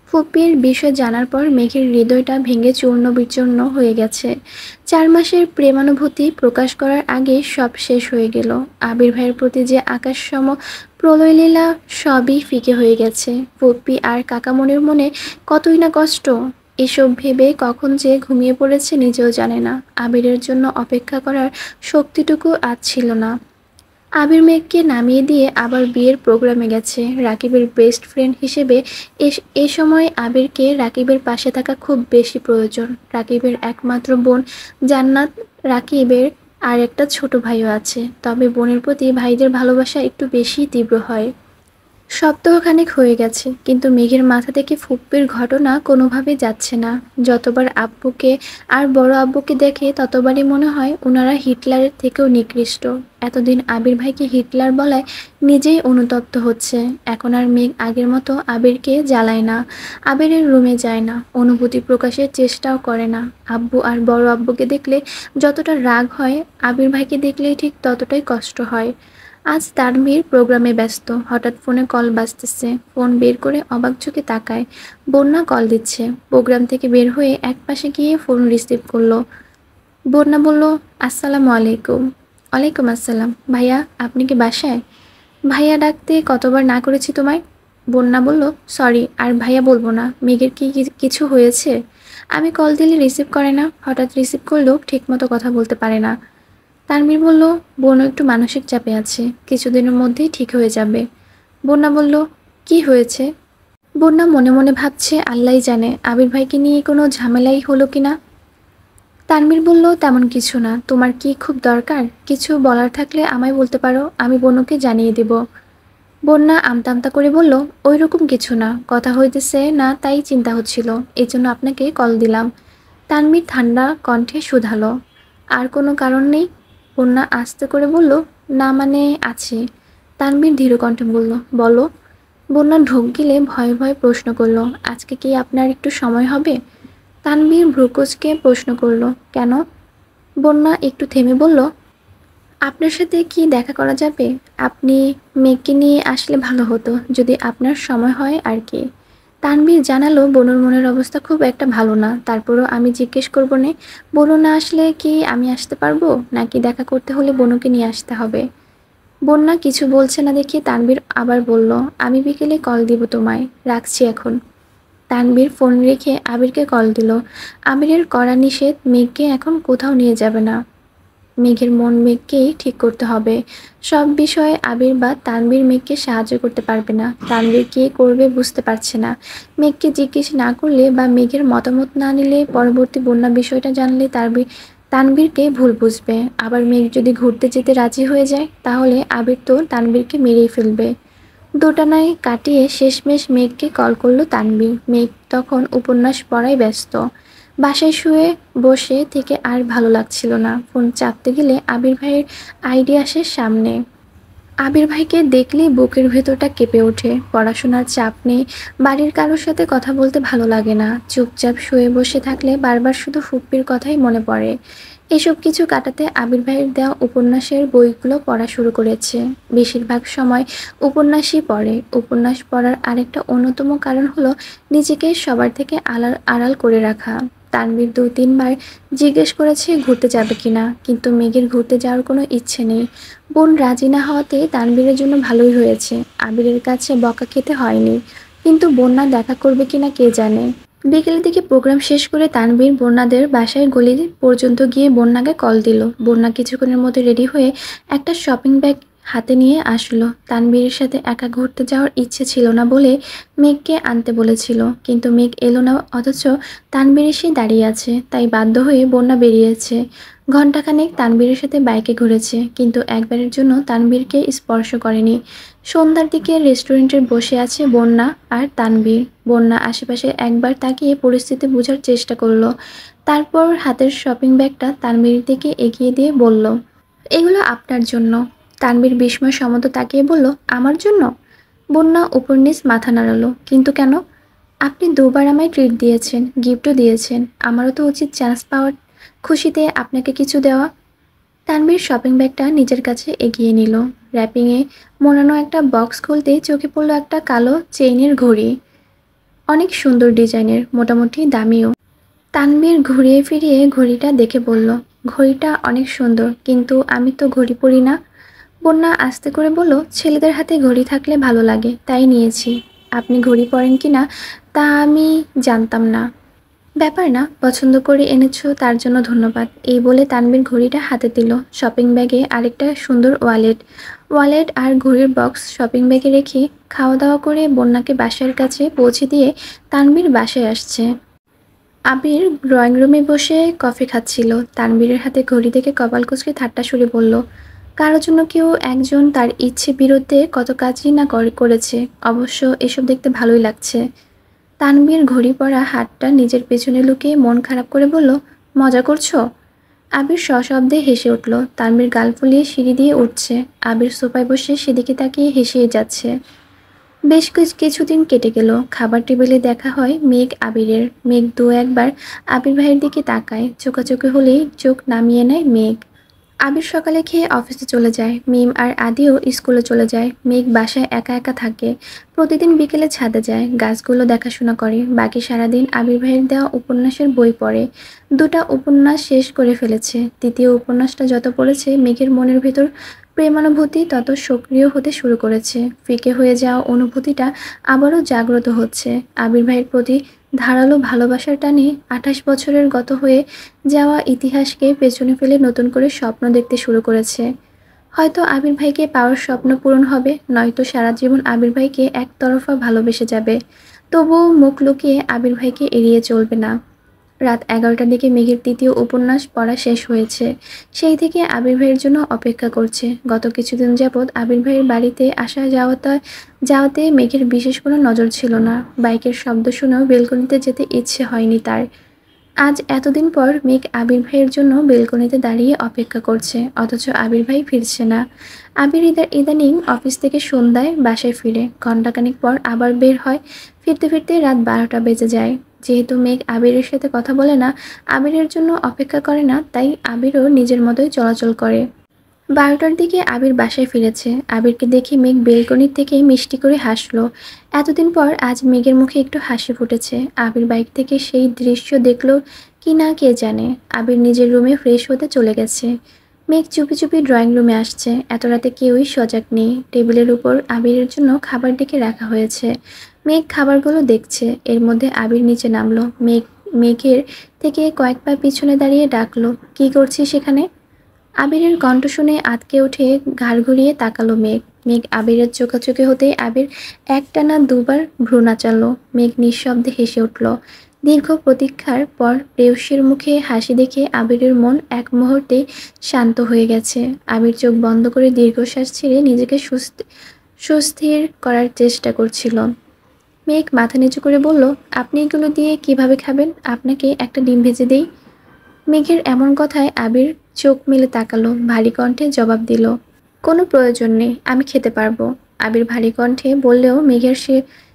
ফুপির বিষয় জানার পর মেঘের হৃদয়টা ভেঙে চূর্ণ বিচূর্ণ হয়ে গেছে। 4 মাসের প্রেমানুভূতি প্রকাশ করার আগে সব শেষ হয়ে গেল। আবির ভাইয়ের প্রতি যে আকাশসম প্রলয়লীলা, সবই ফিকে হয়ে গেছে। ফুপি আর কাকামণির মনে কতই না কষ্ট। এসব ভেবে কখন যে ঘুমিয়ে পড়েছে নিজেও জানে না। আবিরের জন্য অপেক্ষা করার শক্তিটুকু আজ ছিল না। আবির মেঘকে নামিয়ে দিয়ে আবার বিয়ের প্রোগ্রামে গেছে। রাকিবের বেস্ট ফ্রেন্ড হিসেবে এ সময় আবিরকে রাকিবের পাশে থাকা খুব বেশি প্রয়োজন। রাকিবের একমাত্র বোন জান্নাত, রাকিবের আর একটা ছোট ভাইও আছে, তবে বোনের প্রতি ভাইদের ভালোবাসা একটু বেশি তীব্র হয়। সপ্তাহখানেক হয়ে গেছে, কিন্তু মেঘের মাথা থেকে ফুপ্পির ঘটনা কোনোভাবেই যাচ্ছে না। যতবার আব্বুকে আর বড় আব্বুকে দেখে ততবারই মনে হয় ওনারা হিটলারের থেকেও নিকৃষ্ট। এতদিন আবির ভাইকে হিটলার বলায় নিজেই অনুতপ্ত হচ্ছে। এখন আর মেঘ আগের মতো আবিরকে জ্বালায় না, আবিরের রুমে যায় না, অনুভূতি প্রকাশের চেষ্টাও করে না। আব্বু আর বড় আব্বুকে দেখলে যতটা রাগ হয়, আবির ভাইকে দেখলেই ঠিক ততটাই কষ্ট হয়। আজ তানভীর প্রোগ্রামে ব্যস্ত। হঠাৎ ফোনে কল বাজতেছে। ফোন বের করে অবাক চোখে তাকায়। বন্যা কল দিচ্ছে। প্রোগ্রাম থেকে বের হয়ে একপাশে গিয়ে ফোন রিসিভ করলো। বন্যা বলল, আসসালামু আলাইকুম। ওয়ালাইকুম আসসালাম। ভাইয়া, আপনি কি বাসায়? ভাইয়া ডাকতে কতবার না করেছি তোমায়? বন্যা বলল, সরি, আর ভাইয়া বলবো না। মেঘের কি কিছু হয়েছে? আমি কল দিলে রিসিভ করে না, হঠাৎ রিসিভ করলেও ঠিকমতো কথা বলতে পারে না। তানভীর বলল, বোনও একটু মানসিক চাপে আছে, কিছুদিনের মধ্যেই ঠিক হয়ে যাবে। বন্যা বলল, কি হয়েছে? বন্যা মনে মনে ভাবছে আল্লাহই জানে আবির ভাইকে নিয়ে কোনো ঝামেলাই হলো কিনা। তানভীর বলল, তেমন কিছু না। তোমার কি খুব দরকার? কিছু বলার থাকলে আমায় বলতে পারো, আমি বনুকে জানিয়ে দেব। বন্যা আমতা আমতা করে বলল, ওই রকম কিছু না, কথা হইতেছে না তাই চিন্তা হচ্ছিল, এই জন্য আপনাকে কল দিলাম। তানভীর ঠান্ডা কণ্ঠে শুধালো, আর কোনো কারণ নেই? বন্যা আস্তে করে বলল, না মানে আছে। তানভীর ধীর কণ্ঠে বলল, বলো। বন্যা ঢোক গিলে ভয়ে ভয়ে প্রশ্ন করল, আজকে কি আপনার একটু সময় হবে? তানভীর ভ্রুকুচকে প্রশ্ন করল, কেন? বন্যা একটু থেমে বলল, আপনার সাথে কি দেখা করা যাবে? আপনি মেয়েকে নিয়ে আসলে ভালো হতো, যদি আপনার সময় হয় আর কি। তানভীর জানালো, বনুর মনের অবস্থা খুব একটা ভালো না, তারপরও আমি জিজ্ঞেস করবো নে। বনু না আসলে কি আমি আসতে পারবো, নাকি দেখা করতে হলে বনুকে নিয়ে আসতে হবে? বন্যা কিছু বলছে না দেখে তানভীর আবার বলল, আমি বিকেলে কল দিব তোমায়, রাখছি এখন। তানভীর ফোন রেখে আবিরকে কল দিল। আবিরের কড়া নিষেধ, মেঘকে এখন কোথাও নিয়ে যাবে না। মেঘের মন মেঘকেই ঠিক করতে হবে। সব বিষয়ে আবির বা তানভীর মেঘকে সাহায্য করতে পারবে না। তানভীর কী করবে বুঝতে পারছে না। মেঘকে জিজ্ঞেস না করলে বা মেঘের মতামত না নিলে পরবর্তী বন্যা বিষয়টা জানলে তানভীরকে ভুল বুঝবে। আবার মেঘ যদি ঘুরতে যেতে রাজি হয়ে যায়, তাহলে আবির তো তানভীরকে মেরেই ফেলবে। দোটানায় কাটিয়ে শেষমেশ মেঘকে কল করলো তানভীর। মেঘ তখন উপন্যাস পড়ায় ব্যস্ত। বাসায় শুয়ে বসে থেকে আর ভালো লাগছিল না। ফোন চাপতে গেলে আবির ভাইয়ের আইডি আসে সামনে। আবির ভাইকে দেখলেই বুকের ভেতরটা কেঁপে ওঠে। পড়াশোনার চাপ নেই, বাড়ির কারোর সাথে কথা বলতে ভালো লাগে না। চুপচাপ শুয়ে বসে থাকলে বারবার শুধু ফুপ্পির কথাই মনে পড়ে। এসব কিছু কাটাতে আবির ভাইয়ের দেওয়া উপন্যাসের বইগুলো পড়া শুরু করেছে। বেশিরভাগ সময় উপন্যাসই পড়ে। উপন্যাস পড়ার আরেকটা অন্যতম কারণ হলো নিজেকে সবার থেকে আড়াল করে রাখা। তানভীর ২-৩ বার জিজ্ঞেস করেছে ঘুরতে যাবে কিনা, কিন্তু মেঘের ঘুরতে যাওয়ার কোনো ইচ্ছে নেই। বোন রাজি না হওয়াতে তানভীরের জন্য ভালোই হয়েছে, আবিরের কাছে বকা খেতে হয়নি। কিন্তু বন্যা দেখা করবে কিনা কে জানে। বিকেলের দিকে প্রোগ্রাম শেষ করে তানভীর বন্যাদের বাসায় গলি পর্যন্ত গিয়ে বন্যাকে কল দিল। বন্যা কিছুক্ষণের মধ্যে রেডি হয়ে একটা শপিং ব্যাগ হাতে নিয়ে আসলো। তানভীরের সাথে একা ঘুরতে যাওয়ার ইচ্ছে ছিল না বলে মেঘকে আনতে বলেছিল, কিন্তু মেঘ এলো না, অথচ তানভীর এসে দাঁড়িয়ে আছে, তাই বাধ্য হয়ে বন্যা বেরিয়েছে। ঘণ্টাখানেক তানভীরের সাথে বাইকে ঘুরেছে, কিন্তু একবারের জন্য তানভীরকে স্পর্শ করেনি। সন্ধ্যার দিকে রেস্টুরেন্টে বসে আছে বন্যা আর তানভীর। বন্যা আশেপাশে একবার তাকিয়ে পরিস্থিতি বোঝার চেষ্টা করলো। তারপর হাতের শপিং ব্যাগটা তানভীরের দিকে এগিয়ে দিয়ে বলল, এগুলো আপনার জন্য। তানভীর বিস্ময় সমত তাকিয়ে বলল, আমার জন্য? বন্যা উপর নিচ মাথা নাড়ালো, কিন্তু কেন? আপনি ২বার আমায় ট্রিট দিয়েছেন, গিফটও দিয়েছেন, আমারও তো উচিত চান্স পাওয়ার খুশিতে আপনাকে কিছু দেওয়া। তানভীর শপিং ব্যাগটা নিজের কাছে এগিয়ে নিল। র্যাপিংয়ে মোড়ানো একটা বক্স খুলতেই চোখে পড়ল একটা কালো চেইনের ঘড়ি। অনেক সুন্দর ডিজাইনের, মোটামুটি দামিও। তানভীর ঘুরিয়ে ফিরিয়ে ঘড়িটা দেখে বলল, ঘড়িটা অনেক সুন্দর, কিন্তু আমি তো ঘড়ি পরি না। বন্যা আস্তে করে বলল, ছেলেদের হাতে ঘড়ি থাকলে ভালো লাগে, তাই নিয়েছি। আপনি ঘড়ি পরেন কি না তা আমি জানতাম না। ব্যাপার না, পছন্দ করে এনেছো তার জন্য ধন্যবাদ। এই বলে তানভীর ঘড়িটা হাতে দিল। শপিং ব্যাগে আরেকটা সুন্দর ওয়ালেট আর ঘড়ির বক্স শপিং ব্যাগে রেখে খাওয়া দাওয়া করে বন্যাকে বাসার কাছে পৌঁছে দিয়ে তানভীর বাসায় আসছে। আবির ড্রয়িং রুমে বসে কফি খাচ্ছিল। তানভীরের হাতে ঘড়ি দেখে কপাল কুঁচকে ঠাট্টা সুরে বলল, কারো জন্য কেউ একজন তার ইচ্ছে বিরুদ্ধে কত কাজই না করেছে। অবশ্য এসব দেখতে ভালোই লাগছে। তানভীর ঘড়ি পরা হাতটা নিজের পেছনে লুকিয়ে মন খারাপ করে বলল, মজা করছো? আবির সশব্দে হেসে উঠল। তানভীর গাল ফুলিয়ে সিঁড়ি দিয়ে উঠছে। আবির সোফায় বসে সেদিকে তাকিয়ে হেসেই যাচ্ছে। বেশ কিছুদিন কেটে গেল। খাবার টেবিলে দেখা হয় মেঘ আবিরের। মেঘ দু একবার আবির ভাইয়ের দিকে তাকায়। চোখাচোখি হলেই চোখ নামিয়ে নেয় মেঘ। আবির সকালে খেয়ে অফিসে চলে যায়। মিম আর আদিও স্কুলে চলে যায়। মেঘ বাসায় একা একা থাকে। প্রতিদিন বিকেলে ছাদে যায়, গাছগুলো দেখাশোনা করে। বাকি সারাদিন আবির ভাইয়ের দেওয়া উপন্যাসের বই পড়ে। দুটা উপন্যাস শেষ করে ফেলেছে। তৃতীয় উপন্যাসটা যত পড়েছে মেঘের মনের ভেতর প্রেমানুভূতি তত সক্রিয় হতে শুরু করেছে। ফিকে হয়ে যাওয়া অনুভূতিটা আবারও জাগ্রত হচ্ছে। আবির ভাইয়ের প্রতি ধারালো ভালোবাসার টানে 28 বছরের গত হয়ে যাওয়া ইতিহাসকে পেছনে ফেলে নতুন করে স্বপ্ন দেখতে শুরু করেছে। হয়তো আবির ভাইকে পাওয়ার স্বপ্ন পূরণ হবে, নয়তো সারা জীবন আবির ভাইকে একতরফা ভালোবেসে যাবে। তবুও মুখ লুকিয়ে আবির ভাইকে এড়িয়ে চলবে না। রাত 11টার দিকে মেঘের তৃতীয় উপন্যাস পড়া শেষ হয়েছে। সেই থেকে আবির ভাইয়ের জন্য অপেক্ষা করছে। গত কিছুদিন যাবৎ আবির ভাইয়ের বাড়িতে আসা যাওয়াতে মেঘের বিশেষ কোনো নজর ছিল না। বাইকের শব্দ শুনেও বেলকনিতে যেতে ইচ্ছে হয়নি তার। আজ এতদিন পর মেঘ আবির ভাইয়ের জন্য বেলকনিতে দাঁড়িয়ে অপেক্ষা করছে, অথচ আবির ভাই ফিরছে না। আবির ইদানিং অফিস থেকে সন্ধ্যায় বাসায় ফিরে, ঘণ্টাখানেক পর আবার বের হয়। ফিরতে ফিরতে রাত 12টা বেজে যায়। যেহেতু মেঘ আবিরের সাথে কথা বলে না, আবিরের জন্য অপেক্ষা করে না, তাই আবিরও নিজের মতোই চলাচল করে। 12টার দিকে আবির বাসায় ফিরেছে। আবিরকে দেখে মেঘ বেলকনির থেকে মিষ্টি করে হাসলো। এতদিন পর আজ মেঘের মুখে একটু হাসি ফুটেছে। আবির বাইক থেকে সেই দৃশ্য দেখলো কি না কে জানে। আবির নিজের রুমে ফ্রেশ হতে চলে গেছে। মেঘ চুপি চুপি ড্রয়িং রুমে আসছে। এত রাতে কেউই সজাগ নেই। টেবিলের উপর আবিরের জন্য খাবার ডেকে রাখা হয়েছে। মেঘ খাবারগুলো দেখছে। এর মধ্যে আবির নিচে নামলো। মেঘের থেকে কয়েক পা পিছনে দাঁড়িয়ে ডাকলো, কি করছিস সেখানে? আবিরের কণ্ঠ শুনে আঁতকে উঠে ঘাড় ঘুরিয়ে তাকালো মেঘ। মেঘ আবিরের চোখাচোখি হতেই আবির একটানা দুবার ভ্রু নাচালো। মেঘ নিঃশব্দে হেসে উঠল। দীর্ঘ প্রতীক্ষার পর প্রেয়সীর মুখে হাসি দেখে আবিরের মন এক মুহূর্তেই শান্ত হয়ে গেছে। আবির চোখ বন্ধ করে দীর্ঘশ্বাস ছেড়ে নিজেকে সুস্থির করার চেষ্টা করছিল। মেঘ মাথা নিচু করে বলল, আপনি এগুলো দিয়ে কিভাবে খাবেন? আপনাকে একটা ডিম ভেজে দেই? মেঘের এমন কথায় আবির চোখ মেলে তাকালো। ভারী কণ্ঠে জবাব দিল, কোনো প্রয়োজন নেই, আমি খেতে পারবো। আবির ভারী কণ্ঠে বললেও মেঘের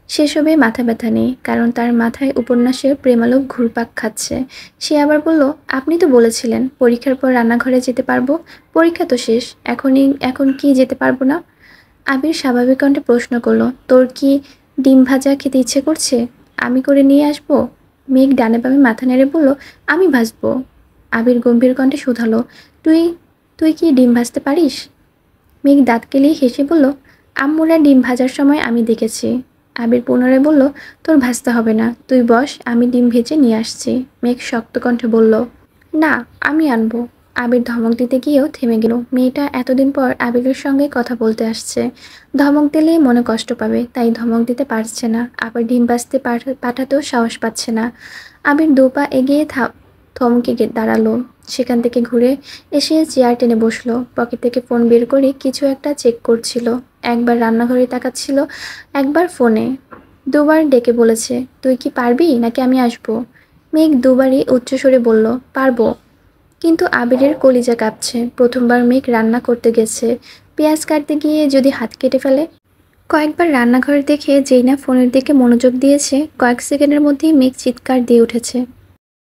সেসবে মাথা ব্যথা নেই, কারণ তার মাথায় উপন্যাসের প্রেমালোক ঘুরপাক খাচ্ছে। সে আবার বলল, আপনি তো বলেছিলেন পরীক্ষার পর রান্নাঘরে যেতে পারবো। পরীক্ষা তো শেষ, এখন কি যেতে পারবো না? আবির স্বাভাবিক কণ্ঠে প্রশ্ন করলো, তোর কি ডিম ভাজা খেতে ইচ্ছে করছে? আমি করে নিয়ে আসবো? মেঘ ডানে বামে মাথা নেড়ে বলল, আমি ভাজবো। আবির গম্ভীর কণ্ঠে শুধালো, তুই তুই কি ডিম ভাজতে পারিস? মেঘ দাঁত কেলিয়ে হেসে বলল, আম্মুরা ডিম ভাজার সময় আমি দেখেছি। আবির পুনরায় বলল, তোর ভাজতে হবে না, তুই বস, আমি ডিম ভেজে নিয়ে আসছি। মেঘ শক্ত কণ্ঠে বলল, না, আমি আনবো। আবির ধমক দিতে গিয়েও থেমে গেল। মেয়েটা এতদিন পর আবিরের সঙ্গে কথা বলতে আসছে। ধমক দিলে মনে কষ্ট পাবে, তাই ধমক দিতে পারছে না। আবার ডিম ভাজতে পাঠাতেও সাহস পাচ্ছে না। আবির দু পা এগিয়ে থমকে দাঁড়ালো। সেখান থেকে ঘুরে এসে চেয়ার টেনে বসলো। পকেট থেকে ফোন বের করে কিছু একটা চেক করছিল। একবার রান্নাঘরে তাকাচ্ছিল, একবার ফোনে। দুবার ডেকে বলেছে, তুই কি পারবি নাকি আমি আসবো? মেঘ দুবারই উচ্চস্বরে বলল, পারবো। কিন্তু আবিরের কলিজা কাঁপছে। প্রথমবার মেঘ রান্না করতে গেছে, পেঁয়াজ কাটতে গিয়ে যদি হাত কেটে ফেলে। কয়েকবার রান্নাঘর দেখে যেই না ফোনের দিকে মনোযোগ দিয়েছে, কয়েক সেকেন্ডের মধ্যেই মেঘ চিৎকার দিয়ে উঠেছে।